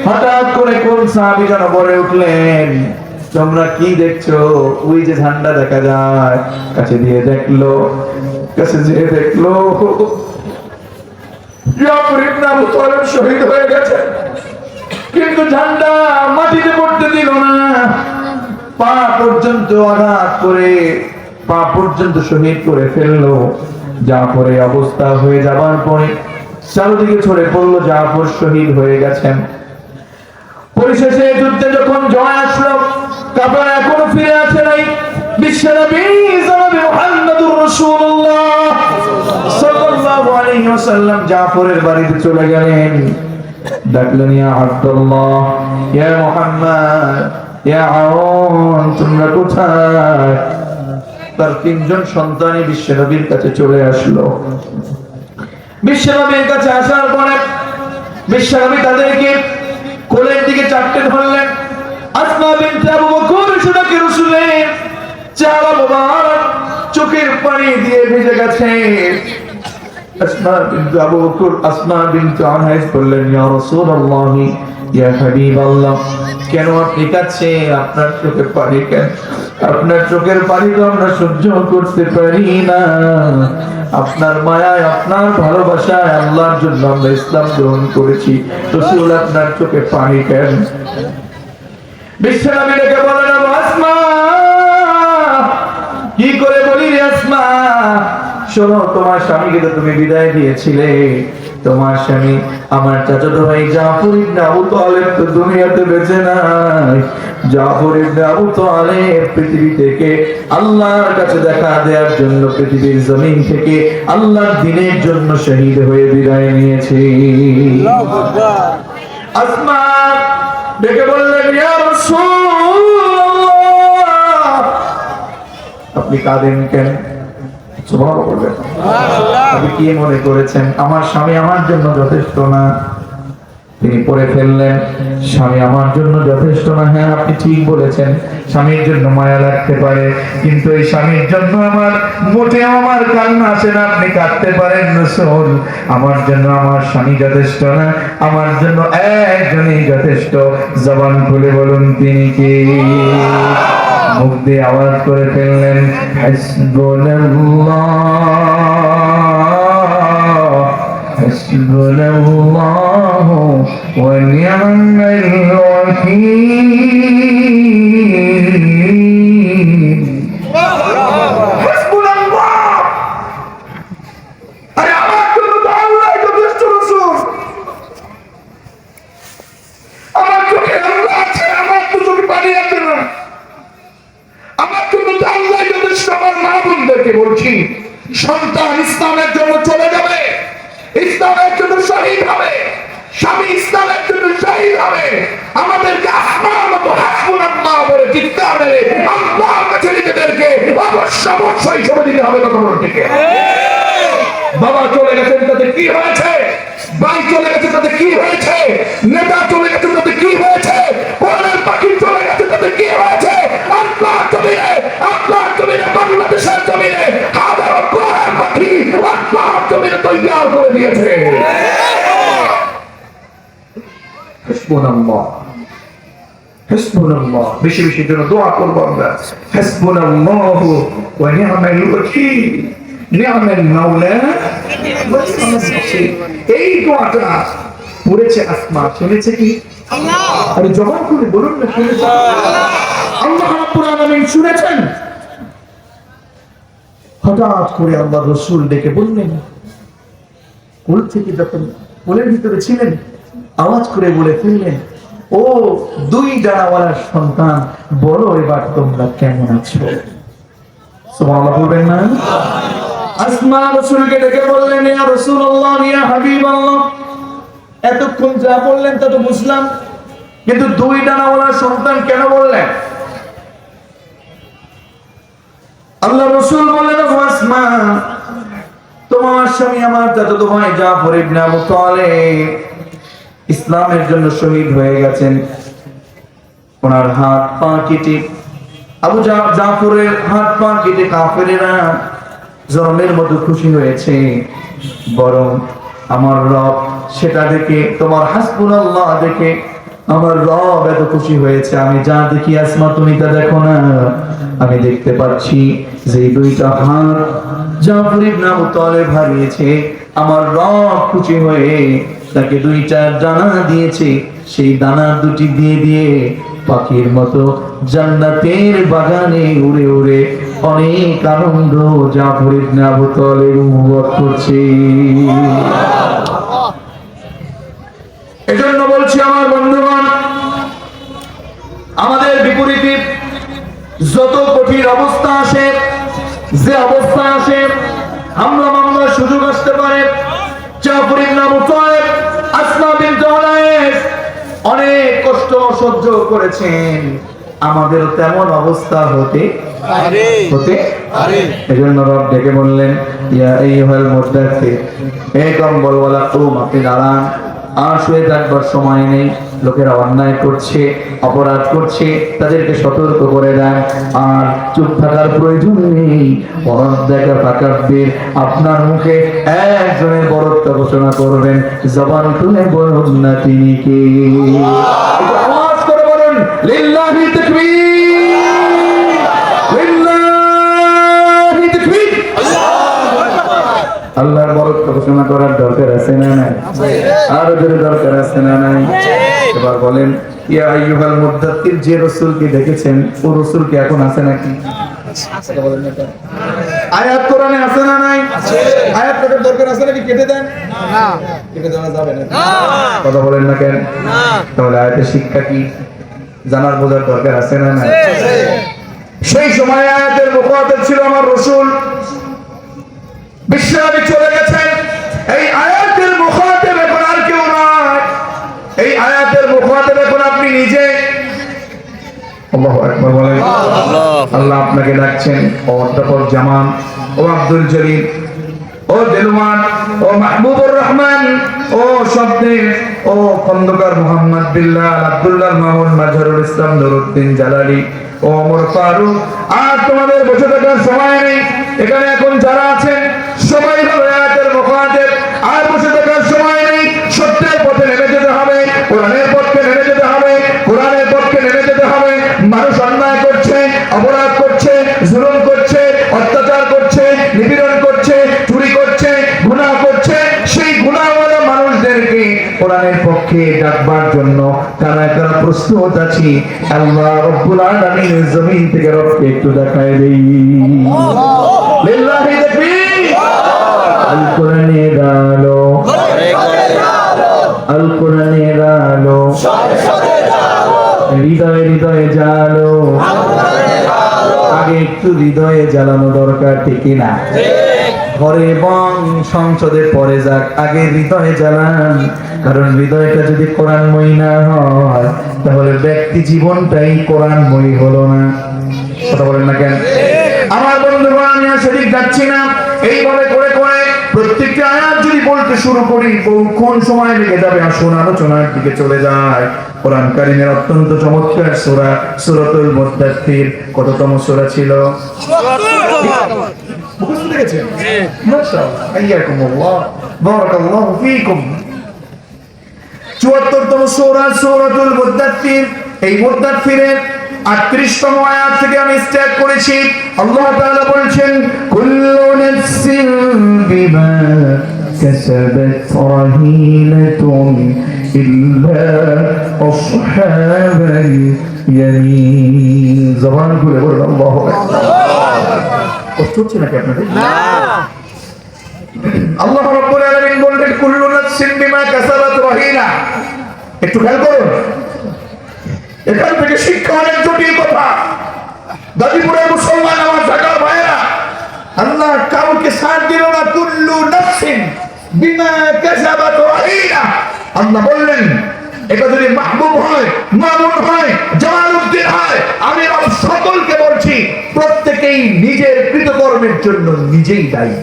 হঠাৎ করে কোন সাহাবী যেন বলে উঠলেন, তোমরা কি দেখছো? ওই যে ঝান্ডা দেখা যায়। কাছে দিয়ে দেখলো, কাছে যেয়ে দেখলো জাফর ইবনে আবু তালেব শহীদ হয়ে গেছে, কিন্তু ঝান্ডা মাটিতে পড়তে দিল না। পা পর্যন্ত আঘাত করে, পা পর্যন্ত শহীদ করে ফেললো। জাফরের অবস্থা হয়ে যাবার পরে চারদিকে ছড়ে পড়লো জাফর শহীদ হয়ে গেছেন। পরিশেষে যুদ্ধে যখন জয় আসলো, কাফেররা এখনো ফিরে আসে নাই। বিশ্বনবী জনাবে মুহাম্মদুর রাসূলুল্লাহ সাল্লাল্লাহু আলাইহি ওয়াসাল্লাম জাফরের বাড়িতে চলে গেলেন। ডাকলেন, ইয়া আব্দুল্লাহ, ইয়া মুহাম্মদ, ইয়া আউন, তোমরা কোথায়? তার তিনজন সন্তানই বিশ্বনবীর কাছে চলে আসলো। বিশ্বনবীর কাছে আসার পরে বিশ্বনবী তাদেরকে কোলের দিকে চাপটে ধরলেন। আসমা বিনতে আবু বকর সেটাকে রাসূলের চেহারা মোবারক চোখের পানি দিয়ে ভেজে গেছে। আসমা বিনতে আবু বকর, আসমা বিনতে উমাইস বললেন, ইয়া রাসূলুল্লাহ, ইয়া হাবিবাল্লাহ, কেন আপনি কাঁদছেন? আপনার চোখের পানি কেন? আপনার চোখের পানি তো আমরা সহ্য করতে পারি না। আপনার মায়ায়, আপনার ভালোবাসায় আল্লাহর জন্য আমরা ইসলাম গ্রহণ করেছি। রাসূল, আপনার চোখে পানি কেন? বিশ্বনবী ডেকে বলেন, ও আসমা, কি করে বলি রে আসমা, শোনো, তোমার স্বামীকে তো তুমি বিদায় দিয়েছিলে। তোমার স্বামী আমার চাচাতো ভাই জাফর ইবনে আবু তালেব তো দুনিয়াতে বেঁচে নাই। জাফর ইবনে আবু তালেব পৃথিবী থেকে আল্লাহর কাছে দেখা দেওয়ার জন্য পৃথিবীর জমিন থেকে আল্লাহর দ্বীনের জন্য শহীদ হয়ে বিদায় নিয়েছে। আসমা ডেকে বললেন, ইয়া রাসূলুল্লাহ, আপনি কাঁদেন কেন? সুবহানাল্লাহ বলবেন। আপনি কি মনে করেছেন আমার স্বামী আমার জন্য যথেষ্ট না? তিনি পড়ে ফেললেন, স্বামী আমার জন্য যথেষ্ট না। হ্যাঁ, আপনি ঠিক বলেছেন, স্বামীর জন্য মায়া লাগতে পারে, কিন্তু এই স্বামীর জন্য আমার মোটেও আমার কান্না আসে না। আপনি কাঁদতে পারেন রাসূল, আমার জন্য আমার স্বামী যথেষ্ট না, আমার জন্য একজনই যথেষ্ট। জবান খুলে বলুন তিনি কে? মুখ দিয়ে আওয়াজ করে ফেললেন, হাসবুনাল্লাহ, হাসবুনাল্লাহু ওয়া নি'মাল ওয়াকিল। হাসবুনাল্লাহ, আরে আমার জন্য তো আল্লাহই যথেষ্ট রাসূল। আমার চোখে আল্লাহ আছে, আমার তো চোখে পানি আছে না। আমার জন্য তো আল্লাহ যথেষ্ট। আমার মা বোনদেরকে বলছি, সন্তান ইসলামের জন্য চলে যাবে, ইসলামের জন্য শহীদ হবে, স্বামী ইসলামের জন্য শহীদ হবে, আমাদেরকে আসমানের মতো হাসবুনাল্লাহ বলে চিৎকার মেরে আল্লাহর কাছে নিজেদেরকে অবশ্যই সময় দিতে হবে। কথা বলুন ঠিক? বাবা চলে গেছেন তাতে কি হয়েছে? ভাই চলে গেছে তাতে কি হয়েছে? নেতা চলে গেছে তাতে কি হয়েছে? কোরআনের পাখি চলে গেছে তাতে কি হয়েছে? আল্লাহর জমিনে, আল্লাহর জমিনে, বাংলাদেশের জমিনে হাজারো কোরআন পাখি আল্লাহর জমিনে তৈরি করে দিয়েছে। হাসবুনাল্লাহ, হাসবুনাল্লাহ, বেশি বেশি জন্য দোয়া করব আমরা। হাসবুনাল্লাহু ওয়া নি'মাল ওয়াকিল, নি'মাল মাওলা ওয়া নি'মাল নাসির। এই দোয়াটা পড়েছে আসমা, শুনেছে কি? আল্লাহ। আরে জবান খুলে বলুন না, শুনেছে? আল্লাহ রাব্বুল আলামিন শুনেছেন। হঠাৎ করে আল্লাহ রাসূল ডেকে বললেন, কোল থেকে যখন কোলের ভিতরে ছিলেন আওয়াজ করে বলে ফেললেন, ও দুই ডানাওয়ালার সন্তান, বলো এবার তোমরা কেমন আছো? সুবহানাল্লাহ বলবেন না? আসমা রাসূলকে ডেকে বললেন, ইয়া রাসূলুল্লাহ, ইয়া হাবিবাল্লাহ, এতক্ষণ যা বললেন তা তো বুঝলাম, কিন্তু দুই ডানাওয়ালার সন্তান কেন বললেন? আল্লাহ রাসূল বললেন, আসমা, তোমার স্বামী আমার চাচাতো ভাই জাফর ইবনে আবু তালেব ইসলামের জন্য শহীদ হয়ে গেছেন। ওনার হাত পা কেটে আবু জাফরের হাত পা কেটে কাফেরেরা জন্মের মতো খুশি হয়েছে, বরং আমার রব সেটা দেখে, তোমার হাসবুনাল্লাহ দেখে আমার রব এত খুশি হয়েছে। আমি যা দেখি আসমা তুমি তা দেখো না, আমি দেখতে পাচ্ছি যে দুইটা হাত জাফর ইবনে আবু তালেব হারিয়েছে, আমার রব খুশি হয়ে তাকে দুইটা ডানা দিয়েছে, সেই ডানা দুটি দিয়ে দিয়ে পাখির মতো জান্নাতের বাগানে উড়ে উড়ে অনেক আনন্দ জাফর ইবনে আবু তালেব উপভোগ করছে। এজন্য বলছি আমার বন্ধুগণ, আমাদের বিপরীতে যত কঠিন অবস্থা আসে, যে অবস্থা আসে, হামলা মামলার সুযোগ আসতে পারে, জাফর ইবনে আবু তালেব আসমা বিনতে উমাইস অনেক কষ্ট সহ্য করেছেন, আমাদের তেমন অবস্থা হতে পারে। এজন্য রব ডেকে বললেন, ইয়া আইয়ুহাল মুদাথ্থির, হে কম্বলওয়ালা কুম, আপনি দাঁড়ান, আর শুয়ে থাকবার সময় নেই। লোকেরা অন্যায় করছে, অপরাধ করছে, তাদেরকে সতর্ক করে দেন, আর চুপ থাকার প্রয়োজন নেই। ওয়ারাদ্দাকা ফাকাব্বির, আপনার মুখে একজনের বরত্ব ঘোষণা করবেন, জবান খুলে বলুন না তিনি কে। আওয়াজ করে বলুন, লিল্লাহি তাকবীর, লিল্লাহি তাকবীর। আল্লাহর বরত্ব ঘোষণা করার দরকার আছে না নাই? আরো জোরে দরকার আছে না নাই? এবার বলেন, ইয়া আইয়ুহাল মুদ্দাত্তির, যে রাসূলকে দেখেছেন ও রাসূল কি এখন আছে নাকি? কথা বলেন না কেন? আয়াত কোরআনে আছে না নাই? আছে। আয়াত কাটার দরকার আছে নাকি? কেটে দেন না, কেটে দেওয়া যাবে না। কথা বলেন না কেন? না। তাহলে আয়াতের শিক্ষা কি জানার বোঝার দরকার আছে না নাই? আছে। সেই সময় আয়াতের মুখাতাব ছিল আমার রাসূল, বিশ্বনবী চলে গেছেন। এই আয়াতের মুখাতাব এখন আর কেউ নাই। এই আয়াতের মুখাতাব এখন আপনি নিজে। আল্লাহু আকবার বলেন। আল্লাহ আপনাকে ডাকছেন, ও অধ্যাপক জামান, ও আব্দুল জলিল, ও দেলওয়ান, ও মাহবুবুর রহমান, ও শব্দের, ও খন্দকার মোহাম্মদ বিল্লাল, আব্দুল্লাহ মামুন, মাজহারুল ইসলাম, নুরউদ্দিন জালালি, ও ওমর ফারুক। আর তোমাদের বসে থাকার সময় নেই। এখানে এখন যারা আছেন সবাই হলো আয়াতের মুখাতাব। আর বসে থাকার সময় নেই। সত্যের পথে নেমে যেতে হবে, কোরআনের পথে নেমে যেতে হবে, কোরআনের পথে নেমে যেতে হবে। মানুষ অন্যায় করছে, অপরাধ করছে, জুলুম করছে, অত্যাচার করছে, নিপীড়ন করছে, চুরি করছে, গুনাহ করছে। সেই গুনাহওয়ালা মানুষদেরকে কোরআনের পক্ষে ডাকবার জন্য কারা কারা প্রস্তুত আছি, আল্লাহ রাব্বুল আলামিন জমিন থেকে রবকে একটু দেখায় দেই। লিল্লাহি তাকবীর। আল কোরআনের আলো, আল কোরআনের আলো, হৃদয়ে হৃদয়ে জ্বালো। আগে একটু হৃদয়ে জ্বালানো দরকার, ঠিক না? ঘরে এবং সংসদে পরে যাক, আগে হৃদয়ে জ্বালান। কারণ হৃদয়টা যদি কোরআনময়ী না হয় তাহলে ব্যক্তি জীবনটাই কোরআনময়ী হলো না। কথা বলেন না কেন? আমার বন্ধুগণ, আমি আর সেদিক যাচ্ছি না। এইভাবে করে করে প্রত্যেকটা আয়াত যদি বলতে শুরু করি কোন সময় লেগে যাবে। আসুন আলোচনার দিকে চলে যায়। কোরআন কারীমের অত্যন্ত চমৎকার সূরা সূরাতুল মুদ্দাথির। কততম সূরা ছিল? মুখস্থ দেখেছেন? মাশাআল্লাহ, হাইয়াকুমুল্লাহ, বারাকাল্লাহু ফীকুম। ৭৪তম সূরা সূরাতুল মুদ্দাথির। এই মুদ্দাথিরের ৩৮তম আয়াত থেকে আমি স্টার্ট করেছি। আল্লাহ তাআলা বলছেন, কুল্লু নাফসিন বিমা কাসাবাত রাহিনাতুন ইল্লা আসহাবাল ইয়ামিন। জবান খুলে বলুন আল্লাহু আকবার। কষ্ট হচ্ছে নাকি আপনাদের? না। আল্লাহ রাব্বুল আলামিন বললেন, কুল্লু নাফসিন বিমা কাসাবাত রাহিনা। একটু খেয়াল করুন, এখান থেকে শিক্ষা অনেক জটিল কথা। গাজীপুরের মুসলমান আমার ঢাকার ভাইরা, আল্লাহ কাউকে ছাড় দিল না। কুল্লু নাফসিন বিমা কাসাবাত রাহিনা। আল্লাহ বললেন, এটা যদি মাহবুব হয়, মামুন হয়, জামালউদ্দিন হয়, আমি সকলকে বলছি প্রত্যেকেই নিজের কৃতকর্মের জন্য নিজেই দায়ী।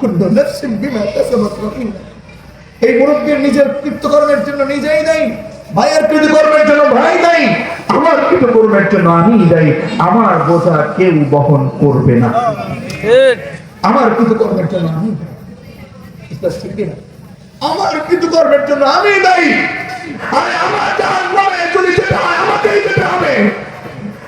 কুল্লু নাফসিন বিমা কাসাবাত রাহিনা। এই মুরব্বীর নিজের কৃতকর্মের জন্য নিজেই দায়ী, ভাইয়ের কৃতকর্মের জন্য ভাই দায়ী, আমার কৃতকর্মের জন্য আমি দায়ী। আমার বোঝা কেউ বহন করবে না। আমার কৃতকর্মের জন্য আমি দায়ী। আমার কৃতকর্মের জন্য আমি দায়ী। আরে আমার জাহান্নামে যদি যেতে হয় আমাকেই যেতে হবে।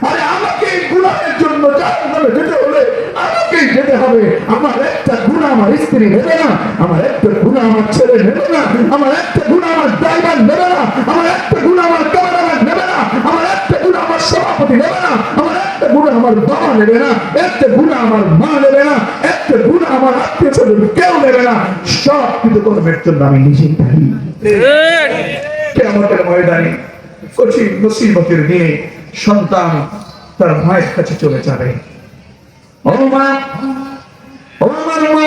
আরে আমাকে গুনাহের জন্য জাহান্নামে যেতে হলে আমাকেই যেতে হবে। আমার একটা গুনাহ আমার স্ত্রী নেবে না, আমার একটা গুনাহ আমার ছেলে নেবে না, আমার একটা গুনাহ আমার ড্রাইভার নেবে না, আমার একটা গুনাহ আমার ক্যামেরাম্যান নেবে না, আমার একটা গুনাহ আমার সভাপতি নেবে না, আমার একটা গুনাহ আমার বাবা নেবে না, একটা গুনাহ আমার মা নেবে না, একটা গুনাহ আমার আত্মীয় স্বজন কেউ নেবে না। সব কৃতকর্মের জন্য আমি নিজেই দায়ী। কিয়ামতের ময়দানে কঠিন মুসিবতের দিনে সন্তান তার মায়ের কাছে চলে যাবে। ও মা, ও আমার মা,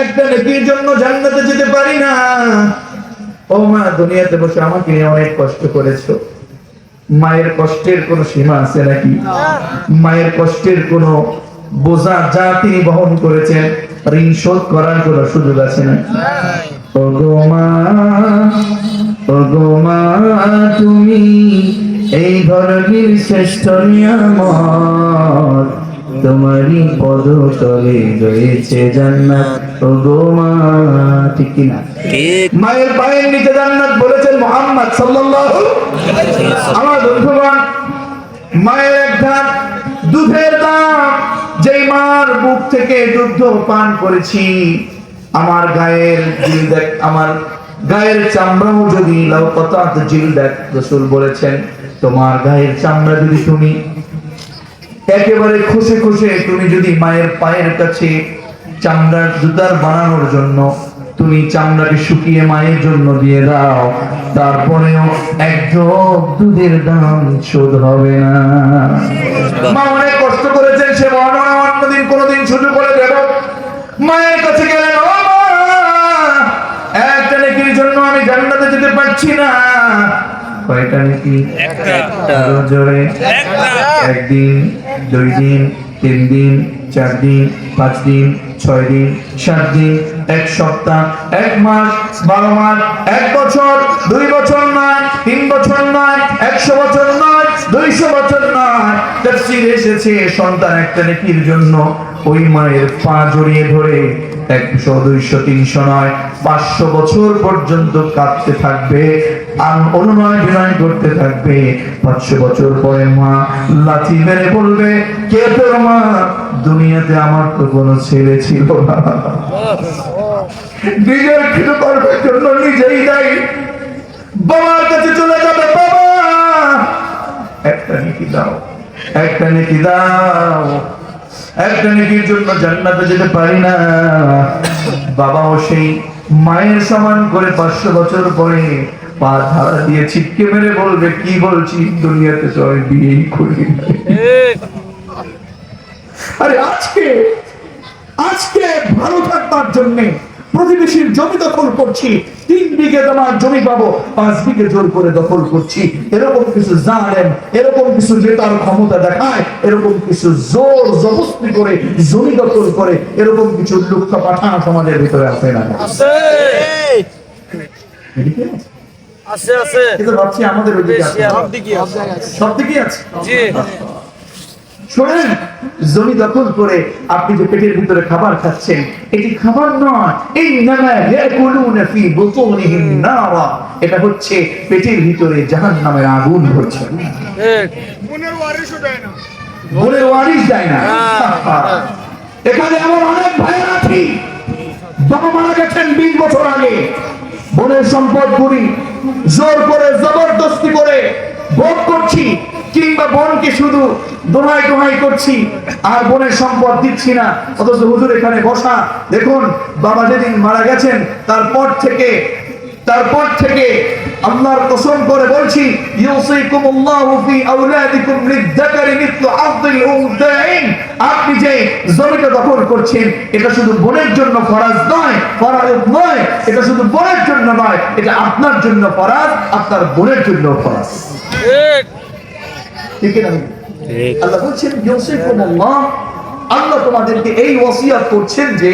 একটা নেকির জন্য জান্নাতে যেতে পারি না। ও মা, দুনিয়াতে বসে আমাকে নিয়ে অনেক কষ্ট করেছো। মায়ের কষ্টের কোনো সীমা আছে নাকি? মায়ের কষ্টের কোনো বোঝা যা তিনি বহন করেছেন ঋণ শোধ করার কোনো সুযোগ আছে নাকি? ও গো মা, ও গো মা, তুমি এই ধরনের শ্রেষ্ঠ নিয়ামত, তোমারই পদতলে রয়েছে জান্নাত। ও গো মা, ঠিক কি না? মায়ের পায়ের নিচে জান্নাত বলেছেন মুহাম্মদ সাল্লাল্লাহু আলাইহি ওয়াসাল্লাম। আমার বন্ধুগণ, মায়ের এক ধাপ দুধের দাম, যেই মার বুক থেকে দুধ পান করেছি আমার গায়ের জিলদাক, আমার গায়ের চামড়াও যদি লাউ কতাত জিলদাক, রাসূল বলেছেন তোমার গায়ের চামড়া যদি তুমি একেবারে খুশে খুশে তুমি যদি মায়ের পায়ের কাছে চামড়ার জুতার বানানোর জন্য তুমি চামড়াকে শুকিয়ে মায়ের জন্য দিয়ে দাও, তারপরেও এক ঢোক দুধের দাম শোধ হবে না। মা অনেক কষ্ট করেছেন, সে বর্ণনা অন্যদিন কোনোদিন শুরু করে দেব। মায়ের কাছে গেলেন, ও মা, একটা নেকির জন্য আমি জান্নাতে যেতে পারছি না। কয়টা নেকি? আরো জোরে। একদিন, 2 দিন, 3 দিন, 4 দিন, 5 দিন, 6 দিন, 7 দিন, 1 সপ্তাহ, 1 মাস, 12 মাস, 1 বছর, 2 বছর নয়, 3 বছর নয়, 100 বছর নয়, 200 বছর নয়। তাফসীরে এসেছে সন্তান একটা নেকির জন্য ওই মায়ের পা জড়িয়ে ধরে 100, 200, 300 নয়, 500 বছর পর্যন্ত কাঁদতে থাকবে, অনুনয় বিনয় করতে থাকবে। 500 বছর পরে মা লাথি মেরে বলবে, কে তোর মা? দুনিয়াতে আমার তো কোনো ছেলে ছিল না। নিজের কৃতকর্মের জন্য নিজেই দায়ী। বাবার কাছে চলে যাবে, বাবা একটা নেকি দাও, একটা নেকি দাও। একটা নেকির জন্য জান্নাতে যেতে পারি না। বাবাও সেই মায়ের সমান করে 500 বছর পরে পা ধারা দিয়ে ছিটকে মেরে বলবে, কি বলছি, দুনিয়াতে তো আমি বিয়েই করি নাই। আরে আজকে আজকে ভালো থাকবার জন্য প্রতিবেশীর জমি দখল করছি, 3 বিঘে তোমার জমি পাবো, 5 বিঘে জোর করে দখল করছি। এরকম কিছু জানেন, এরকম কিছু জেতার ক্ষমতা দেখায়, এরকম কিছু জোর জবরদস্তি করে জমি দখল করে, এরকম কিছু লুক্কা পাঠান সমাজের ভিতরে আছে না? আছে আছে আছে। কিন্তু ভাবছি আমাদের ওইদিকে আছে, সব দিকে আছে। জি শোনেন, জমি দখল করে আপনি যে পেটের ভিতরে খাবার খাচ্ছেন, এটি খাবার নয়। ইন্নামা ইয়াকুলুনা ফি বুতুনিহিম নারা, এটা হচ্ছে পেটের ভিতরে জাহান্নামের আগুন ভরছে। মনের ওয়ারিশও দেয় না, বলে ওয়ারিশ দেয় না। এখানে আমার অনেক ভাইয়ের আছে, বাবা মারা গেছেন 20 বছর আগে, বোনের সম্পদ করি জোর করে জবরদস্তি করে ভোগ করছি, কিংবা বোনকে শুধু দোহাই দোহাই করছি আর বোনের সম্পদ দিচ্ছি না। অথচ হুজুর এখানে বসা দেখুন, বাবা যেদিন মারা গেছেন তারপর থেকে আল্লাহর কসম করে বলছি, ইউসিকুমুল্লাহু ফি আওলাদিকুম লিয-যাকারি মিথলু হাযযিল উনসায়াইন। আপনি যে জমিটা দখল করছেন, এটা শুধু বোনের জন্য ফরজ নয়, এটা শুধু বোনের জন্য নয়, এটা আপনার জন্য ফরজ, আপনার বোনের জন্য ফরজ। ঠিক না? আল্লাহ বলছেন ইউসিকুমুল্লাহ, আল্লাহ তোমাদেরকে এই ওসিয়ত করছেন যে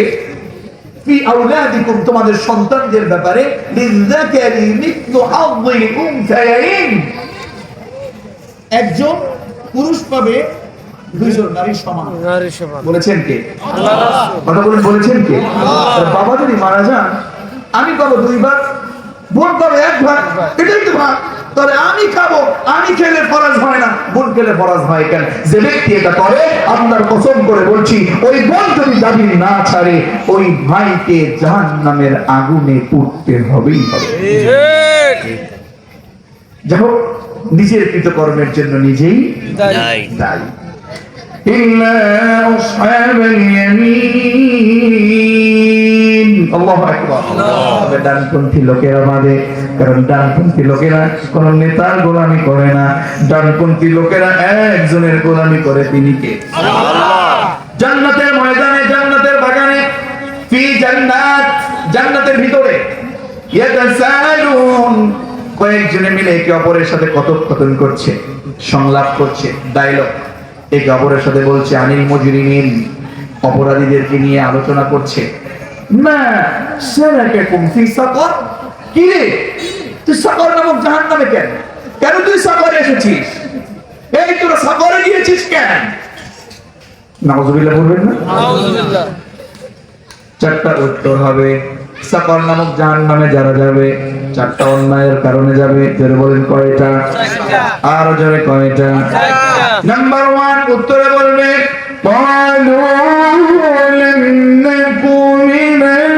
ফি আওলাদিকুম, তোমাদের সন্তানদের ব্যাপারে, লিয-যাকারি মিথলু হাযযিল উনসায়াইন, একজন পুরুষ পাবে 2 জন নারীর সমান। বলেছেন কে? আল্লাহ রাসূল। কথা বলেন, বলেছেন কে? বাবা যদি মারা যান, আমি পাবো 2 ভাগ, বোন পাবে 1 ভাগ, এটাই তো ভাগ। তাহলে আমি খাবো, আমি খেলে ফরজ হয় না, বোন খেলে ফরজ হয় কেন? যে ব্যক্তি এটা করে, আল্লাহর কসম করে বলছি, ওই বোন যদি দাবি না ছাড়ে, ওই ভাইকে জাহান্নামের আগুনে পুড়তে হবেই হবে। যাই হোক, নিজের কৃতকর্মের জন্য নিজেই দায়ী। দায়ী। ইল্লা আসহাবাল ইয়ামিন, আল্লাহু আকবার। তবে ডানপন্থী লোকেরা বাদে, কারণ ডানপন্থী লোকেরা কোন নেতার গোলামি করে না, ডানপন্থী লোকেরা একজনের গোলামি করে, তিনি কে? আল্লাহ। জান্নাতের ময়দানে, জান্নাতের বাগানে, ফি জান্নাত, জান্নাতের ভিতরে, ইয়াতাসালুন, কয়েকজনে মিলে একে অপরের সাথে কথোপকথন করছে, সংলাপ করছে, ডায়লগ। একে অপরের সাথে বলছে আনিল মুজরিমিন, অপরাধীদেরকে নিয়ে আলোচনা করছে। মা সালাকাকুম ফি সাকার, কি রে তুই সাকার নামক জাহান্নামে কেন? কেন তুই সাকারে এসেছিস? এই তোরা সাকারে গিয়েছিস কেন? নাউযুবিল্লাহ বলবেন না? নাউযুবিল্লাহ। 4টা উত্তর হবে। সাকার নামক জাহান্নামে যারা যাবে, 4টা অন্যায়ের কারণে যাবে। জোরে বলেন কয়টা? 4টা। আর জোরে কয়টা? 4টা। নাম্বার 1 উত্তরে বলবে, ক্বালু লাম নাকু মিনাল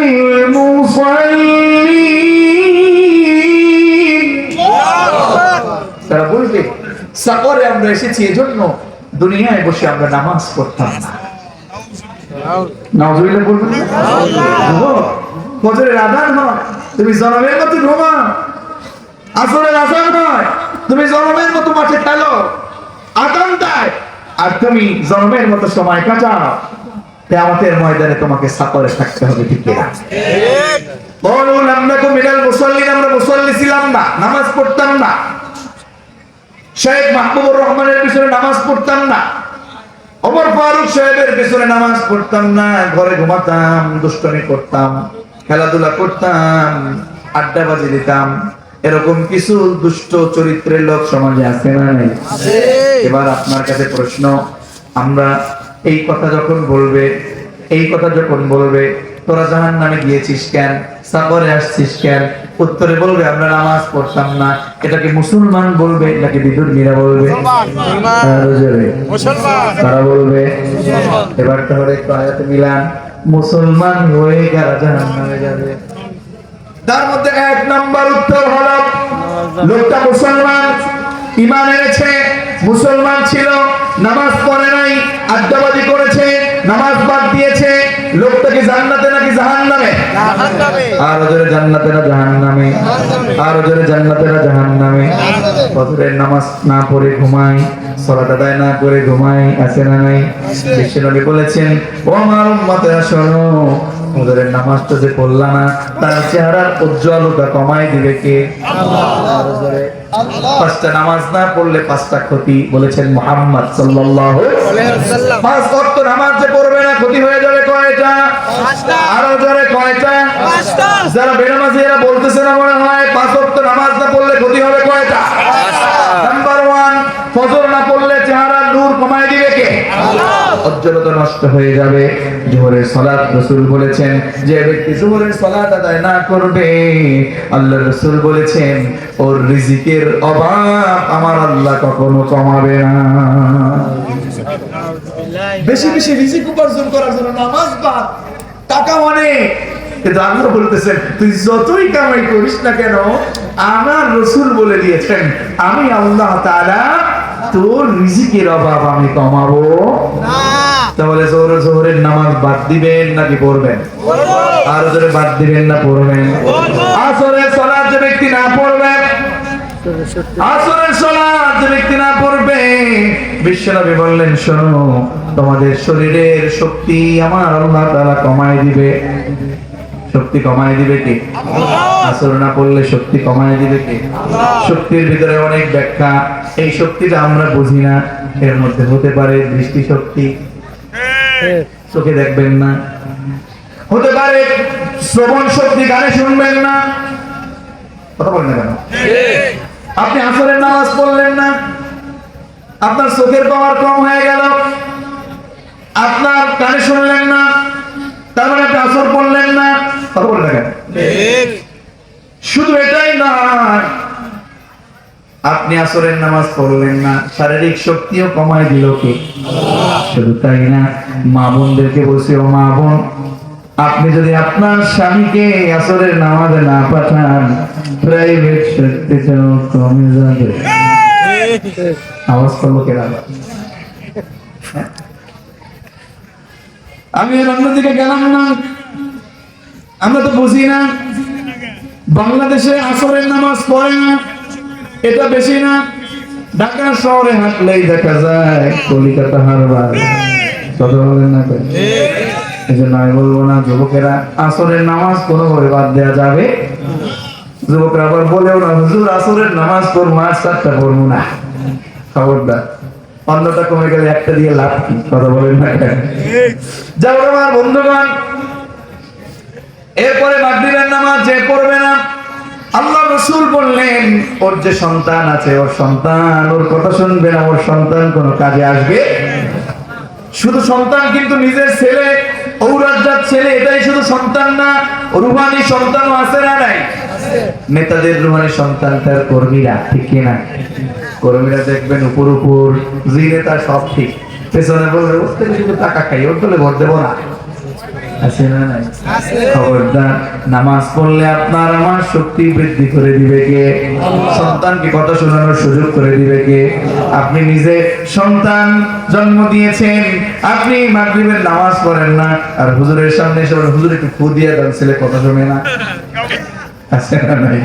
সাকরে আমরা এসেছি এজন্য দুনিয়ায় বসে আমরা নামাজ পড়তাম না। নাউজুবিল্লাহ বলবেন না? ফজরের আযান হয়, তুমি জনমের মতো ঘুমাও। আসরের আযান হয়, তুমি জনমের মতো মাঠে খেলো। আযান দেয় আর তুমি জনমের মতো সময় কাটাও। কিয়ামতের ময়দানে তোমাকে সাকরে থাকতে হবে, ঠিক কিনা? বলু লাম নাকু মিনাল মুসাল্লিন, আমরা মুসাল্লি ছিলাম না, নামাজ পড়তাম না। শেখ মাহবুবুর রহমানের পিছনে নামাজ পড়তাম না, ওমর ফারুক সাহেবের পিছনে নামাজ পড়তাম না। ঘরে ঘুমাতাম, দুষ্টমি করতাম, খেলাধুলা করতাম, আড্ডাবাজি দিতাম। এরকম কিছু দুষ্ট চরিত্রের লোক সমাজে আছে না নাই? এবার আপনার কাছে প্রশ্ন, আমরা এই কথা যখন বলবে তোরা জাহান্নামে গিয়েছিস কেন, সাকরে আসছিস কেন, উত্তরে বলবে আমরা নামাজ পড়তাম না। এটাকে মুসলমান বলবে নাকি বিধর্মীরা বলবে? তারা বলবে। এবার তাহলে একটু আয়াতে মিলান, মুসলমান হয়ে যারা জাহান্নামে যাবে। তার মধ্যে এক নাম্বার উত্তর হলো লোকটা মুসলমান, ঈমান এনেছে, মুসলমান ছিল, নামাজ পড়ে নাই, আড্ডাবাজি করেছে, নামাজ বাদ দিয়েছে। লোকটাকে জান্নাতে নাকি জাহান্নামে? আর ওদের জান্নাতে না জাহান্নামে? আর ওদের জান্নাতে না জাহান্নামে? ফজরের নামাজ না পড়ে ঘুমাই, সালাত আদায় না করে ঘুমাই, আছে না নাই? বিশ্বনবী বলেছেন, ও আমার উম্মতেরা শোনো, ওদের নামাজটা যে পড়লা না, তার চেহারার উজ্জ্বলতা কমাই দিবে কে? আল্লাহ। পাঁচটা নামাজ না পড়লে পাঁচটা ক্ষতি বলেছেন মুহাম্মদ সাল্লাল্লাহু আলাইহি ওয়াসাল্লাম। পাঁচ ওয়াক্ত নামাজ যে পড়বে না, ক্ষতি হয়ে যাবে কয়টা? পাঁচটা। আরো জোরে কয়টা? পাঁচটা। যারা বেনামাজি এরা বলতেছে না মনে হয়, পাঁচ ওয়াক্ত নামাজ না পড়লে ক্ষতি হবে কয়টা? পাঁচটা। নাম্বার 1, ফজর না পড়লে চেহারার নূর কমায় দিবে কে? আল্লাহ। উজ্জ্বলতা নষ্ট হয়ে যাবে। জোহরের সালাত রাসূল বলেছেন, যে ব্যক্তি জোহরের সালাত আদায় না করবে, আল্লাহর রাসূল বলেছেন ওর রিজিকের অভাব আমার আল্লাহ কখনো কমাবে না। বেশি বেশি রিজিক উপার্জন করার জন্য নামাজ বাদ, টাকা অনেক, কিন্তু আল্লাহ বলতেছেন তুই যতই কামাই করিস না কেন, আমার রাসূল বলে দিয়েছেন আমি আল্লাহ তাআলা তোর রিজিকের অভাব আমি কমাবো না। তাহলে জোহরের নামাজ বাদ দিবেন নাকি পড়বেন? আর জোরে বাদ দিবেন না পড়বেন? আসরের সালাত যে ব্যক্তি না পড়বে, আসরের সালাত যে ব্যক্তি না পড়বে, বিশ্বনবী বললেন শোনো, তোমাদের শরীরের শক্তি আমার আল্লাহ তাআলা কমায় দিবে। শক্তি কমায় দিবে কে? আসর না পড়লে শক্তি কমায় দিবে কে? শক্তির ভিতরে অনেক ব্যাখ্যা, এই শক্তিটা আমরা বুঝি না। এর মধ্যে হতে পারে দৃষ্টি শক্তি, চোখে দেখবেন না, হতে পারে শ্রবণ শক্তি, গানে শুনবেন না। কথা বলেন না কেন? আপনি আসরের নামাজ পড়লেন না, আপনার চোখের পাওয়ার কম হয়ে গেল, আপনার গানে শুনলেন না, তার মানে আপনি আসর পড়লেন না। কথা বলেন না কেন? শুধু এটাই নয়, আপনি আসরের নামাজ পড়লেন না, শারীরিক শক্তিও কমায় দিল কে? শুধু তাই না, মা বোনদেরকে বলছে, ও মা বোন, আপনি যদি আপনার স্বামীকে আসরের নামাজে না পাঠান, প্রাইভেট শক্তিটাও কমে যাবে। আওয়াজ করলো কেন? আমি অন্যদিকে গেলাম না, আমরা তো বুঝি না। বাংলাদেশে আসরের নামাজ পড়ে না, এটা বেশি না। ঢাকা শহরে হাঁটলেই দেখা যায় কলিকাতা হারবার। কথা বলেন না কেন? এই জন্য আমি বলবো না, যুবকেরা আসরের নামাজ কোনোভাবে বাদ দেওয়া যাবে। যুবকরা আবার বলেও না, হুজুর আসরের নামাজ পড়বো, আজ 4টা পড়বো না। খবরদার, অন্যটা কমে গেলে একটা দিয়ে লাভ কি? কথা বলেন না কেন? যাও আমার বন্ধুগণ, এরপরে মাগরিবের নামাজ যে পড়বে না, আল্লাহ রাসূল বললেন ওর যে সন্তান আছে, ওর সন্তান ওর কথা শুনবে না, ওর সন্তান কোনো কাজে আসবে। শুধু সন্তান কিন্তু নিজের ছেলে, ঔরজাত ছেলে, এটাই শুধু সন্তান না, রুহানি সন্তানও আছে না নাই? নেতাদের রুহানি সন্তান তার কর্মীরা, ঠিক কিনা? কর্মীরা দেখবেন উপর উপর যে নেতা সব ঠিক, পেছনে বলবে ওর থেকে শুধু টাকা খাই, ওর দলে ভোট দেবো না। আছে না নাই? খবরদার, নামাজ পড়লে আপনার আমার শক্তি বৃদ্ধি করে দিবে কে? সন্তানকে কথা শোনানোর সুযোগ করে দিবে কে? আপনি নিজে সন্তান জন্ম দিয়েছেন, আপনি মাগরিবের নামাজ পড়েন না, আর হুজুরের সামনে এসে বলেন, হুজুর একটু ফু দিয়ে দেন, ছেলে কথা শোনে না। আছে না নাই?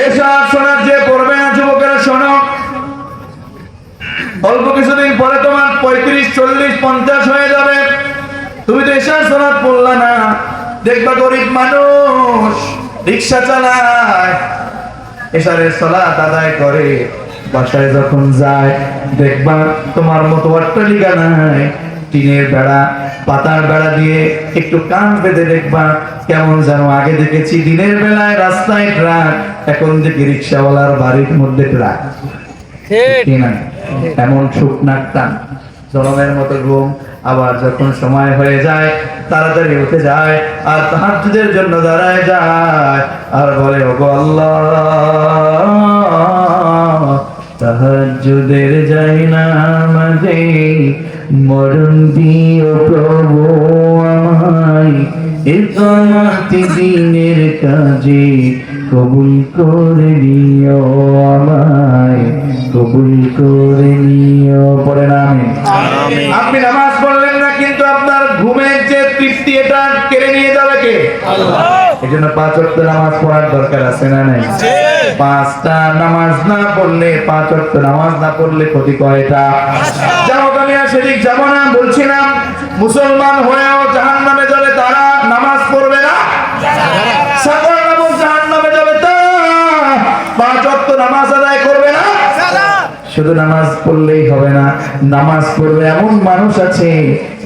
এসব শোনার যে পড়বে না, যুবকেরা শোনো, অল্প কিছুদিন পরে তোমার 35, 40, 50 হয়ে যাবে, তুমি তো এশার সালাত পড়লা না। দেখবা গরিব মানুষ রিক্সা চালায়, এশারের সালাত আদায় করে, বাসায় যখন যায় দেখবা তোমার মতো অট্টালিকা নাই, টিনের বেড়া, পাতার বেড়া দিয়ে একটু কান বেঁধে দেখবা কেমন যেন আগে দেখেছি দিনের বেলায় রাস্তায় ট্রাক, এখন দেখি রিক্সাওয়ালার বাড়ির মধ্যে ট্রাক। ঠিক না? এমন শুকনাক টান, জলমের মতো ঘুম। আবার যখন সময় হয়ে যায় তাড়াতাড়ি উঠে যায় আর তাহাজ্জুদের জন্য দাঁড়ায় যায় আর বলে, ওগো আল্লাহ, তাহাজ্জুদের যাই নামাজে মরণ দিও প্রভু আমায়, ইকামত দ্বীনের কাজে কবুল করে নিও আমায়, কবুল করে নিও। পড়ে না আমিন। আপনি নামাজ পড়লেন না, কিন্তু আপনার ঘুমের যে তৃপ্তি এটা কেড়ে নিয়ে যাবে কে? আল্লাহ। এজন্য 5 ওয়াক্ত নামাজ পড়ার দরকার আছে না নাই? 5টা নামাজ না পড়লে, 5 ওয়াক্ত নামাজ না পড়লে ক্ষতি কয়টা? যাও আমি আর সেদিক যাব না, বলছিলাম মুসলমান হয়েও জাহান্নামে যাবে তারা, নামাজ পড়বে না। সাগর নামক জাহান্নামে যাবে তা 5 ওয়াক্ত নামাজ আদায় করবে না। শুধু নামাজ পড়লেই হবে না, নামাজ পড়লে এমন মানুষ আছে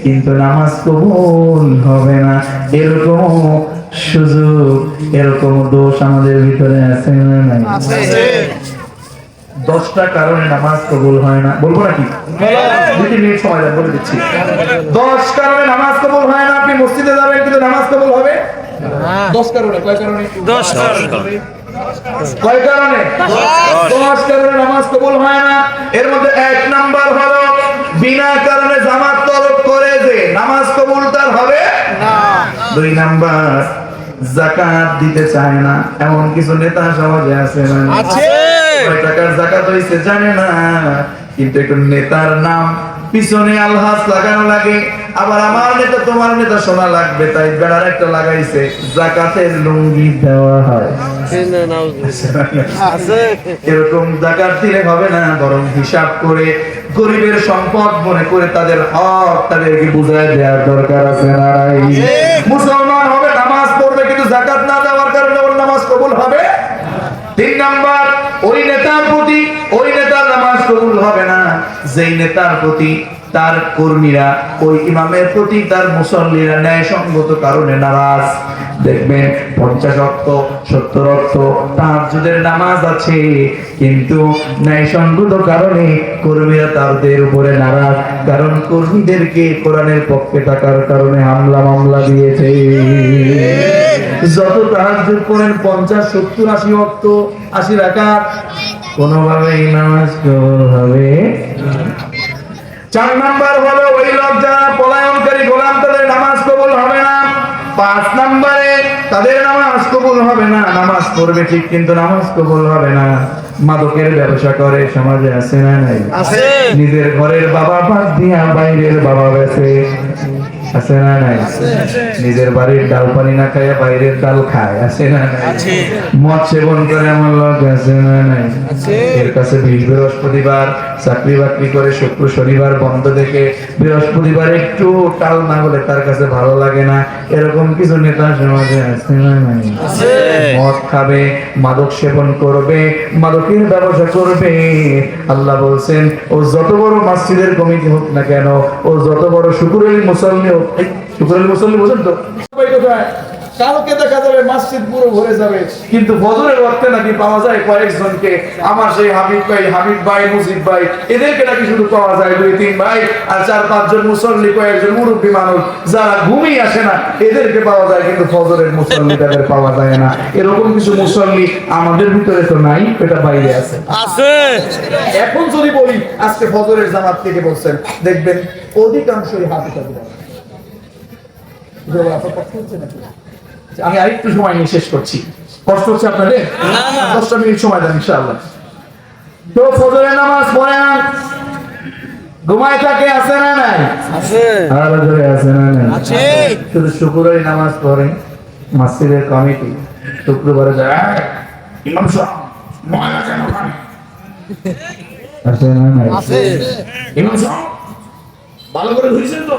কিন্তু নামাজ কবুল হবে না, এরকম সুযোগ, এরকম দোষ আমাদের ভিতরে আছে না নাই? 10টা কারণে নামাজ কবুল হয় না, বলবো নাকি? 2 মিনিট সময় দেন, বলে দিচ্ছি। 10 কারণে নামাজ কবুল হয় না। আপনি মসজিদে যাবেন কিন্তু নামাজ কবুল হবে 10 কারণে। কয় কারণে? 10 কারণে। কয় কারণে? 10 কারণে নামাজ কবুল হয় না। এর মধ্যে 1 নাম্বার হলো বিনা কারণে জামাত তরক করে যে নামাজ কবুল তার হবে না। 2 নাম্বার যাকাত দিতে চায় না, এমন কিছু নেতা সমাজে আছে না? আছে। কয় টাকার যাকাত হইছে জানে না, কিন্তু একটু নেতার নাম পিছনে আলহাজ লাগানো লাগে, আবার আমার নেতা তোমার নেতা শোনা লাগবে, তাই বেড়ার একটা লাগাইছে যাকাতের লুঙ্গি দেওয়া হয়। এরকম যাকাত দিলে হবে না, বরং হিসাব করে গরিবের সম্পদ মনে করে তাদের হক তাদেরকে বুঝায় দেওয়ার দরকার আছে না? মুসলমান হবে, নামাজ পড়বে, কিন্তু যাকাত না দেওয়ার কারণে ওর নামাজ কবুল হবে। 3 নাম্বার, ওই নেতার প্রতি, ওই নেতার নামাজ কবুল হবে না যেই নেতার প্রতি তার কর্মীরা, ওই ইমামের প্রতি তার মুসল্লিরা ন্যায়সঙ্গত কারণে নারাজ। দেখবেন 50 ওয়াক্ত 70 ওয়াক্ত তাহাজ্জুদের নামাজ আছে, কিন্তু ন্যায়সঙ্গত কারণে কর্মীরা তাদের উপরে নারাজ, কারণ কর্মীদেরকে কোরআনের পক্ষে থাকার কারণে হামলা মামলা দিয়েছে। যত তাহাজ্জুদ করেন 50, 70, 80 ওয়াক্ত, 80 রাকাত, কোনোভাবেই নামাজ কবুল হবে। 4 নাম্বার হলো ওই লোক যারা পলায়নকারী গোলাম, তাদের নামাজ কবুল হবে না। 5 নাম্বারে তাদের নামাজ কবুল হবে না, নামাজ পড়বে ঠিক কিন্তু নামাজ কবুল হবে না। মাদকের ব্যবসা করে, সমাজে আছে না নাই? আছে। নিজের ঘরের বাবা বাদ দিয়া বাইরের বাবা বেচে, আছে না নাই? নিজের বাড়ির ডাল পানি না খায় বাইরের ডাল খায়, আছে না নাই? মদ সেবন করে এমন লোক আছে না নাই? এর কাছে বৃহস্পতিবার চাকরি বাকরি করে, শুক্র শনিবার বন্ধ দেখে বৃহস্পতিবার একটু টাল না হলে তার কাছে ভালো লাগে না, এরকম কিছু নেতা সমাজে আছে না নাই? মদ খাবে, মাদক সেবন করবে, মাদকের ব্যবসা করবে। আল্লাহ বলছেন, ও যত বড় মসজিদের কমিটি হোক না কেন, ও যত বড় শুকুরের মুসল্লি হোক, শুকুরের মুসল্লি বোঝেন তো, কালকে দেখা যাবে মসজিদ পুরো ভরে যাবে, কিন্তু ফজরের ওয়াক্তে নাকি পাওয়া যায় কয়েকজনকে। আমার সেই হাবিব ভাই, মুজিব ভাই, এদেরকে নাকি শুধু পাওয়া যায় 2-3 ভাই, আর 4-5 জন মুসল্লি, কয়েকজন মুরব্বী মানুষ যারা ঘুমিয়ে আসে না, এদেরকে পাওয়া যায়, কিন্তু ফজরের মুসল্লি তাদের পাওয়া যায় না। এরকম কিছু মুসল্লি আমাদের ভিতরে তো নাই, এটা বাইরে আছে। এখন যদি বলি আজকে ফজরের জামাত থেকে বলছেন, দেখবেন অধিকাংশই হাত উঠাবে। আমি আরেকটু সময় নিয়ে শেষ করছি, কষ্ট হচ্ছে আপনাদের? 10টা মিনিট সময় দেন ইনশাআল্লাহ। তো ফজরের নামাজ পড়ে ঘুমায় থাকে, আছে না নাই? আছে আরো জোরে আছে না নাই? শুধু শুক্রবারে নামাজ পড়ে মসজিদের কমিটি, শুক্রবারে যায় ইমাম সাহেব ময়লা কেন খান? আছে না নাই? আছে ইমাম সাহেব ভালো করে ধুইছেন তো,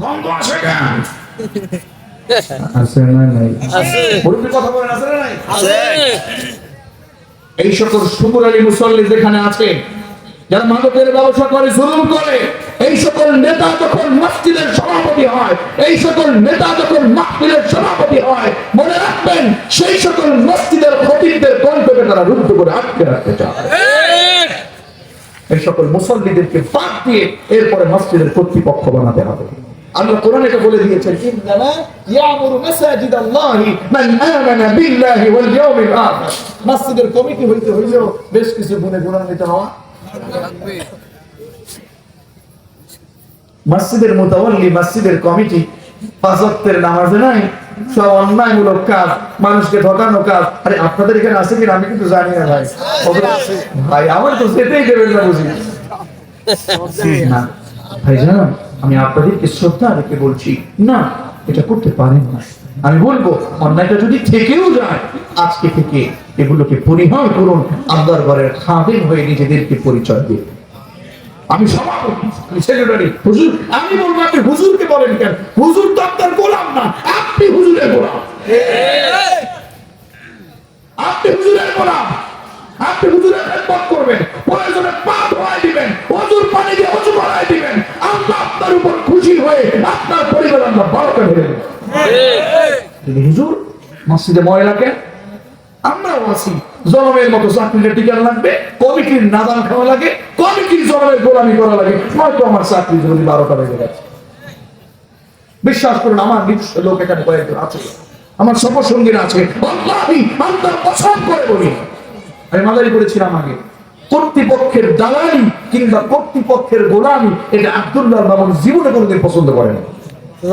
গন্ধ আসে কেন? আছে না নাই? আছে মুরব্বি কথা বলেন, আছে না নাই? আছে এই সকল শুকুর আলী মুসল্লি যেখানে আছে, যারা মাদকের ব্যবসা করে, জুলুম করে, এই সকল নেতা যখন মসজিদের সভাপতি হয়, এই সকল নেতা যখন মাহফিলের সভাপতি হয়, মনে রাখবেন সেই সকল মসজিদের খতিবদের কণ্ঠকে তারা রুদ্ধ করে আটকে রাখতে চায়। এই সকল মুসল্লিদেরকে বাদ দিয়ে এরপরে মসজিদের কর্তৃপক্ষ বানাতে হবে। আল্লাহ কোরআনে এটা বলে দিয়েছেন, ইন্নামা ইয়ামুরু মাসাজিদাল্লাহি মান আমানা বিল্লাহি ওয়াল ইয়াউমিল আখির। মসজিদের কমিটি হইতে হইলেও বেশ কিছু গুণে গুণান্বিত হওয়া লাগবে। মসজিদের মুতাওয়াল্লি, মসজিদের কমিটি 5 ওয়াক্তের নামাজে নাই, সব অন্যায়মূলক কাজ, মানুষকে ঠকানো কাজ। আরে আপনাদের এখানে আছে কিনা আমি কিন্তু জানি না ভাই। ভাই আমার তো যেতেই দেবেন না বুঝি না ভাই, জানেন আমি আপনাদেরকে শ্রদ্ধা রেখে বলছি না, এটা করতে পারেন না। আমি বলবো অন্যায়টা যদি থেকেও যায়, আজকে থেকে এগুলোকে পরিহার করুন, আল্লাহর ঘরের খাদেম হয়ে নিজেদেরকে পরিচয় দিন। আমি সভাপতি, আমি সেক্রেটারি, হুজুর, আমি বলবো আপনি হুজুরকে বলেন কেন? হুজুর তো আপনার গোলাম না, আপনি হুজুরের গোলাম। আপনি হুজুরের গোলাম, আপনি হুজুরের খেদমত করবেন, প্রয়োজনে পা ধোয়াই দিবেন, ওযুর পানি দিয়ে ওযু করাই দিবেন। আল্লাহ আপনার উপর খুশি হয়ে আপনার পরিবার আল্লাহ বারকা দিয়ে দেবেন। যদি হুজুর মসজিদে ময়লাকে আমরাও আছি, জনমের মতো চাকরিটা টিকার লাগবে, কমিটির নাদান খাওয়া লাগে, কমিটির জনমের গোলামি করা লাগে, নয়তো আমার চাকরি যদি 12টা বেজে গেছে। বিশ্বাস করুন, আমার নিজস্ব লোক এখানে কয়েকজন আছে, আমার সফরসঙ্গীরা আছে, আল্লাহি আল্লাহ পছন্দ করে বলি। আমি মাদারি করেছিলাম আগে, কর্তৃপক্ষের দালালি কিংবা কর্তৃপক্ষের গোলামি, এটা আব্দুল্লাহ মামুন জীবনে কোনোদিন পছন্দ করেন না।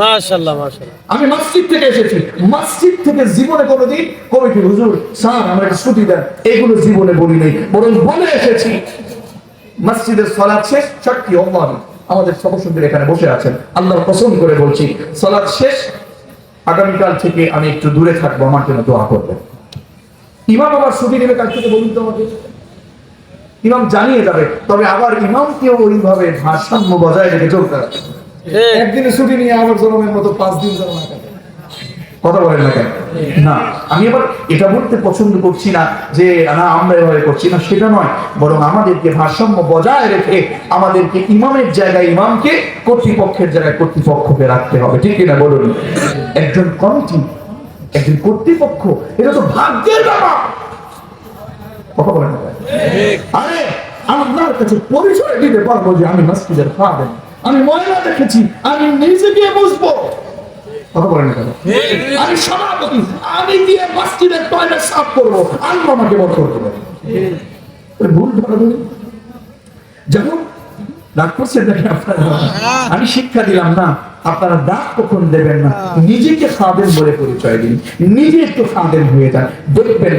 মাশাআল্লাহ মাশাআল্লাহ। আমি মসজিদ থেকে এসেছি, মসজিদ থেকে জীবনে কোনোদিন কমিটি হুজুর স্যার আমাকে ছুটি দেন এগুলো জীবনে বলি নেই, বরং বলে এসেছি মসজিদের সালাত শেষ, সাক্ষী আল্লাহ আমাদের সবসুন্দর এখানে বসে আছেন, আল্লাহর কসম করে বলছি সালাত শেষ, আগামীকাল থেকে আমি একটু দূরে থাকবো, আমার জন্য দোয়া করবেন। ইমাম আবার ছুটি নেবে কাল থেকে, বলুন তো আমাকে, ইমাম জানিয়ে যাবে, তবে আবার ইমামকেও ওইভাবে ভারসাম্য বজায় রেখে চলতে হবে। একদিনে ছুটি নিয়ে আমার জনমের মতো 5 দিন জমা থাকে, কথা বলেন না কেন? না, আমি আবার এটা বলতে পছন্দ করছি না যে না আমরা এভাবে করছি না, সেটা নয়, বরং আমাদেরকে ভারসাম্য বজায় রেখে আমাদেরকে ইমামের জায়গায় ইমামকে, কর্তৃপক্ষের জায়গায় কর্তৃপক্ষকে রাখতে হবে, ঠিক কিনা বলুন? একজন কমিটি, একজন কর্তৃপক্ষ, এটা তো ভাগ্যের ব্যাপার, কথা বলেন না? আরে আল্লাহর কাছে পরিচয় দিতে পারবো যে আমি মসজিদের খাদেম, আমি ময়লা দেখেছি, আমি নিজে গিয়ে বুঝবো, কথা বলেন না কেন? আমি সভাপতি, আমি গিয়ে মসজিদের টয়লেট সাফ করবো, আল্লাহ আমাকে বরকত করবে। ভুল ধরাধরি যেমন ডাক করছেন দেখেন আপনারা, আমি শিক্ষা দিলাম না, আপনারা ডাক কখন দেবেন না, নিজেকে খাদেম বলে পরিচয় দিন, নিজে একটু খাদেম হয়ে যান, দেখবেন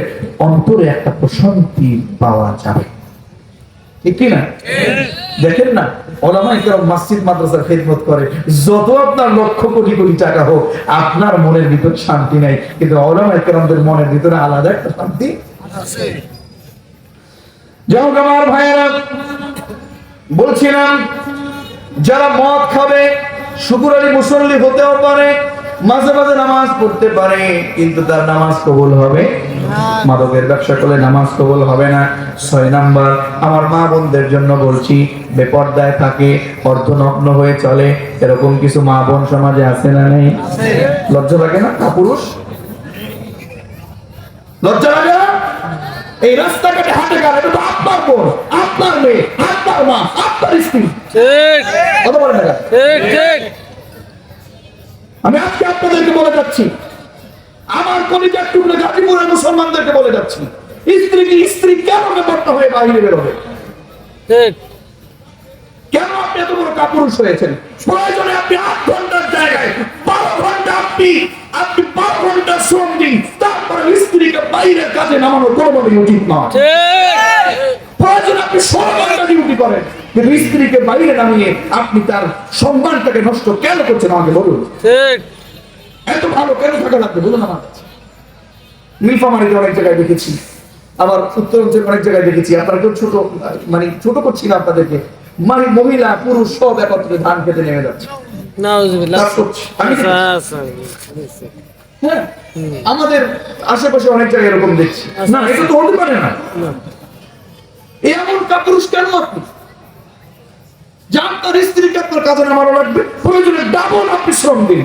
অন্তরে একটা প্রশান্তি পাওয়া যাবে, ঠিক কি না? দেখেন না, ওলামায়ে কেরাম মসজিদ মাদ্রাসার খেদমত করে, যত আপনার লক্ষ কোটি কোটি টাকা হোক, আপনার মনের ভিতর শান্তি নাই, কিন্তু ওলামায়ে কেরামদের মনের ভিতরে আলাদা একটা শান্তি আছে। যাও আমার ভাইয়েরা, বলছিলাম যারা মদ খাবে শুকুর আলী মুসল্লি হতেও পারে, মাঝে মাঝে নামাজ পড়তে পারে, কিন্তু তার নামাজ কবুল হবে না। মাদকের ব্যবসা করলে নামাজ কবুল হবে না। 6 নাম্বার, আমার মা বোনদের জন্য বলছি, বেপর্দায় থাকে, অর্ধনগ্ন হয়ে চলে, এরকম কিছু মা বোন সমাজে আছে না নেই? লজ্জা লাগে না? পুরুষ লজ্জা লাগে না? এই রাস্তাঘাটে হাঁটে গেলে এটা তো আপনার বোন, আপনার মেয়ে, আপনার মা, আপনার স্ত্রী, ঠিক কথা বলেন না? ঠিক ঠিক। আমি আজকে আপনাদেরকে বলে যাচ্ছি, আমার কলিজার টুকরো গাজীপুরের মুসলমানদেরকে বলে যাচ্ছি, স্ত্রী কেন বেপর্দা হয়ে বাইরে বেরোবে? ঠিক। কেন আপনি এত বড় কাপুরুষ হয়েছেন, প্রয়োজনে আপনি 8 ঘন্টার জায়গায় 12 ঘন্টা আপনি 12 ঘন্টা শ্রম দিন, তারপরে স্ত্রীকে বাইরের কাজে নামানো কোনোভাবেই উচিত নয়। প্রয়োজন আপনি 16 ঘন্টা ডিউটি করেন, কিন্তু স্ত্রীকে বাইরে নামিয়ে আপনি তার সম্মানটাকে নষ্ট কেন করছেন আমাকে বলুন। ঠিক। এত ভালো কেন থাকা লাগবে বলুন আমার কাছে। নীলফামারীতে অনেক জায়গায় দেখেছি, আবার উত্তরাঞ্চলে অনেক জায়গায় দেখেছি। আপনারা কেউ ছোট ছোট করছি না আপনাদেরকে, মহিলা পুরুষ সব একত্রে ধান খেতে নেমে যাচ্ছে। নাউজুবিল্লাহ। কাজ করছে। আমি দেখেছি। আচ্ছা, হ্যাঁ, আমাদের আশেপাশে অনেক জায়গায় এরকম দেখছি। না, এটা তো হতে পারে না। এমন কাপুরুষ কেন আপনি? যার তার স্ত্রীকে আপনার কাজে নামানো লাগবে, প্রয়োজনে ডাবল আপনি শ্রম দিন।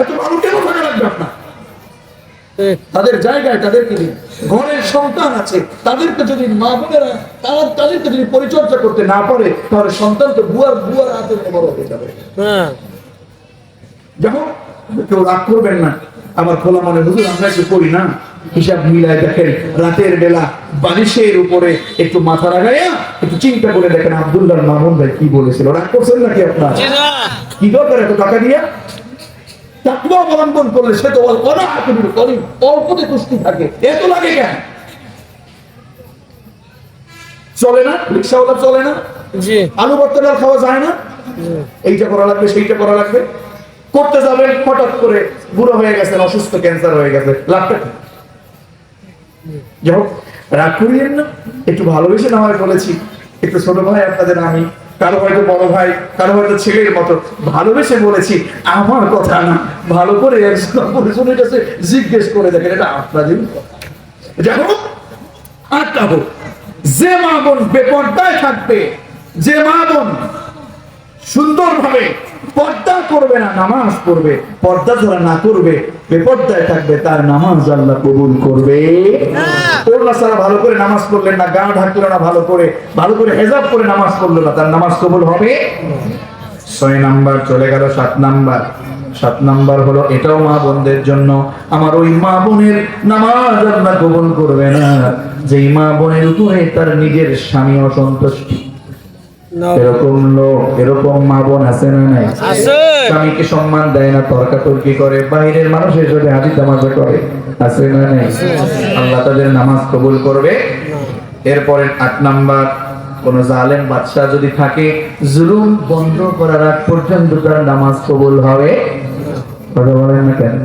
এত ভালো কেন থাকা লাগবে আপনার? ঠিক। তাদের জায়গায় তাদেরকে দিন। ঘরের সন্তান আছে, তাদেরকে যদি মা বোনেরা তাদেরকে যদি পরিচর্যা করতে না পারে, তাহলে সন্তান তো বুয়ার হাতে বড় হয়ে যাবে। হ্যাঁ। যেমন কেউ রাগ করবেন না, আমার খোলা মনে হুজুর আমরা একটু করি না, হিসাব মিলায় দেখেন, রাতের বেলা বালিশের উপরে একটু মাথা লাগাইয়া একটু চিন্তা করে দেখেন আব্দুল্লাহর মামুন ভাই কি বলেছিল। রাগ করছেন নাকি আপনার? জি না। কি দরকার এত টাকা দিয়া? তাকওয়া অবলম্বন করলে সে তো অল্পতে তুষ্টি থাকে, এত লাগে কেন? চলে না, রিক্সাওয়ালা চলে না, জি। আলু ভর্তা ডাল খাওয়া যায় না, এইটা করা লাগবে সেইটা করা লাগবে, করতে যাবেন হঠাৎ করে বুড়ো হয়ে গেছেন, অসুস্থ, ক্যান্সার হয়ে গেছে, লাভটা কি? যাই হোক, রাগ করিয়েন না, একটু ভালোবেসে না হয় বলেছি, একটু ছোট ভাই আপনাদের, আমি কারো হয়তো বড় ভাই, কারো হয়তো ছেলের মতো ভালোবেসে বলেছি, আমার কথা না, ভালো করে একজনের কাছে জিজ্ঞেস করে দেখেন, এটা আপনাদের কথা। যাই হোক, আটটা হোক, যে মা বোন বেপর্দায় থাকবে, যে মা বোন সুন্দরভাবে পর্দা করবে না, নামাজ পড়বে, পর্দা যারা না করবে, বেপর্দায় থাকবে, তার নামাজ আল্লাহ কবুল করবে। ওড়না ছাড়া ভালো করে নামাজ পড়লেন না, গা ঢাকলো না ভালো করে হেজাব করে নামাজ পড়লো না, তার নামাজ কবুল হবে? 6 নাম্বার চলে গেল। 7 নাম্বার হলো, এটাও মা বোনদের জন্য, আমার ওই মা বোনের নামাজ আল্লাহ কবুল করবে না যেই মা বোনের উপরে তার নিজের স্বামী অসন্তুষ্ট। এরকম মা বোন আছে না নাই? স্বামীকে সম্মান দেয় না, তর্কাতর্কি করে, বাইরের মানুষের সাথে হাসি তামাশা করে, আছে না নাই? আল্লাহ তাদের নামাজ কবুল করবে। এরপরে 8 নাম্বার, কোন জালেম বাদশা যদি থাকে, জুলুম বন্ধ করার আগ পর্যন্ত তার নামাজ কবুল হবে। কথা বলেন না কেন?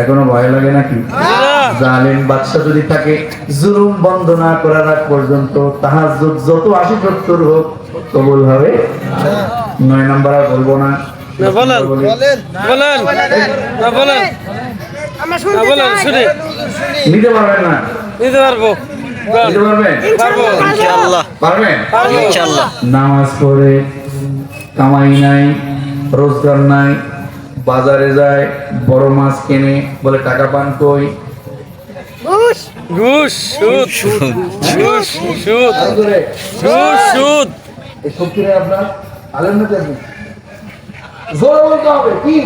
এখনো ভয় লাগে নাকি? জালেম বাদশা যদি থাকে, জুলুম বন্ধ না করার আগ পর্যন্ত তাহাজ্জুদ যত 80-70 হোক কবুল হবে। 9 নাম্বার আর বলবো না, নিতে পারবেন না? নিতে পারবো। নিতে পারবেন? ইনশাআল্লাহ পারবেন? ইনশাআল্লাহ। নামাজ পড়ে, কামাই নাই, রোজগার নাই, বাজারে যায়, বড় মাছ কেনে, বলে টাকা পান কই? ঘুষ, সুদ, ঘুষ, সুদ, আর করে, ঘুষ, সুদ। এই শক্তিটা আপনার আলেম না জানি? জোরে বলতে হবে কি?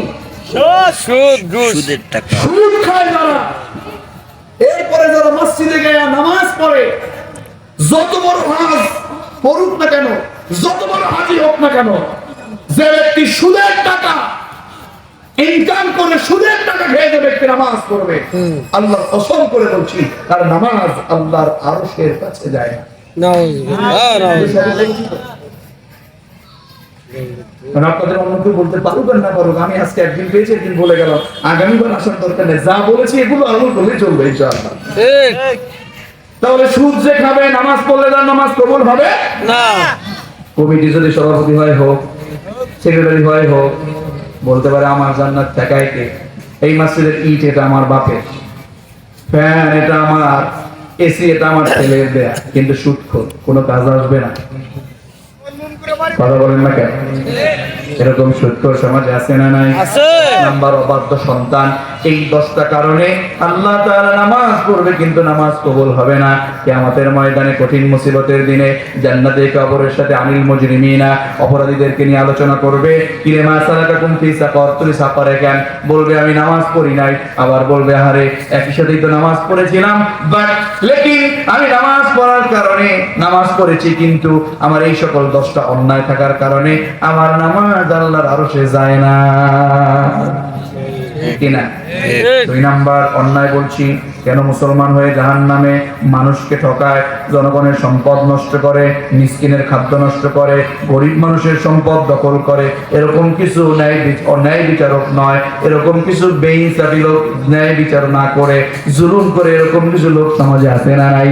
সুদ, ঘুষ। সুদের টাকা। সুদ খায় যারা, এরপরে যারা মসজিদে গিয়ে নামাজ পড়ে, যত বড় হাজ পড়ুক না কেন, যত বড় হাজি হোক না কেন, যে ব্যক্তি সুদের টাকা ইনকাম করে, সুদের টাকা খেয়ে যে ব্যক্তি নামাজ পড়বে, আল্লাহর কসম করে বলছি, তার নামাজ আল্লাহর আরশের কাছে যায় না। আপনাদের অন্য কেউ বলতে পারুক আর না পারুক, আমি আজকে একদিন পেয়েছি, একদিন বলে গেলাম, আগামীবার আসার দরকার নেই, যা বলেছি এগুলো আমল করলেই চলবে ইনশাআল্লাহ। তাহলে সুদ যে খাবে, নামাজ পড়লে তার নামাজ কবুল হবে না। কমিটি যদি সভাপতি হয় হোক, সেক্রেটারি হয় হোক, বলতে পারে আমার জান্নাত ঠেকায় কে? এই মসজিদের ইট এটা আমার বাপের, ফ্যান এটা আমার, এসি এটা আমার ছেলের দেয়া, কিন্তু সুদখোর, কোনো কাজ আসবে না। কথা বলেন না কেন? এরকম সুদখোর সমাজে আছে না নাই? নাম্বার অবাধ্য সন্তান। এই 10টা কারণে আল্লাহ তাআলা নামাজ পড়বে কিন্তু নামাজ কবুল হবে না। কিয়ামতের ময়দানে কঠিন মুসিবতের দিনে জান্নাতে কবরের সাথে আনিল মুজরিমিনা, অপরাধীদেরকে নিয়ে আলোচনা করবে। কিরে মা সালাকাকুম ফি সাকার, তুমি সাফারে কেন? বলবে আমি নামাজ পড়ি নাই। আবার বলবে আরে একই সাথেই তো নামাজ পড়েছিলাম, বাট লেকিন আমি নামাজ পড়ার কারণে নামাজ পড়েছি, কিন্তু আমার এই সকল 10টা অন্যায় থাকার কারণে আমার নামাজ আল্লাহর আরশে যায় না। কিনা? 2 নাম্বার অন্যায় বলছি, কেন মুসলমান হয়ে জাহান্নামে মানুষকে ঠকায়, জনগণের সম্পদ নষ্ট করে, মিসকিনের খাদ্য নষ্ট করে, গরিব মানুষের সম্পদ দখল করে, এরকম কিছু ন্যায় বিচারক নয়, এরকম কিছু বেইনসাফি লোক ন্যায় বিচার না করে জুলুম করে, এরকম কিছু লোক সমাজে আছে না নাই?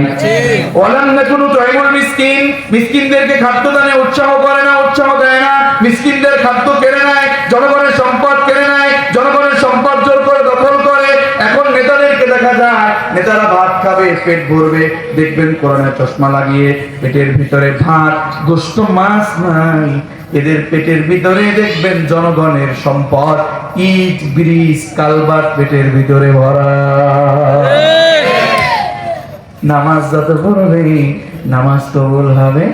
ওয়ালাম নাকুনু তুইমুল মিসকিন, মিসকিনদেরকে খাদ্য দানে উৎসাহ করে না, উৎসাহ দেয় না, মিসকিনদের খাদ্য কেড়ে নেয়, জনগণের সম্পদ কেড়ে নেয়, জনগণের সম্পদ জোর করে দখল করে। এখন নেতাদেরকে দেখা যায়, নেতারা ভাত খাবে, পেট ভরবে, দেখবেন কোরআনের চশমা লাগিয়ে পেটের ভিতরে ভাত, গোশত, মাছ নাই, এদের পেটের ভিতরে দেখবেন জনগণের সম্পদ, ইট, ব্রিজ, কালভার্ট পেটের ভিতরে ভরা। নামাজ যত পড়বে নামাজ কবুল হবে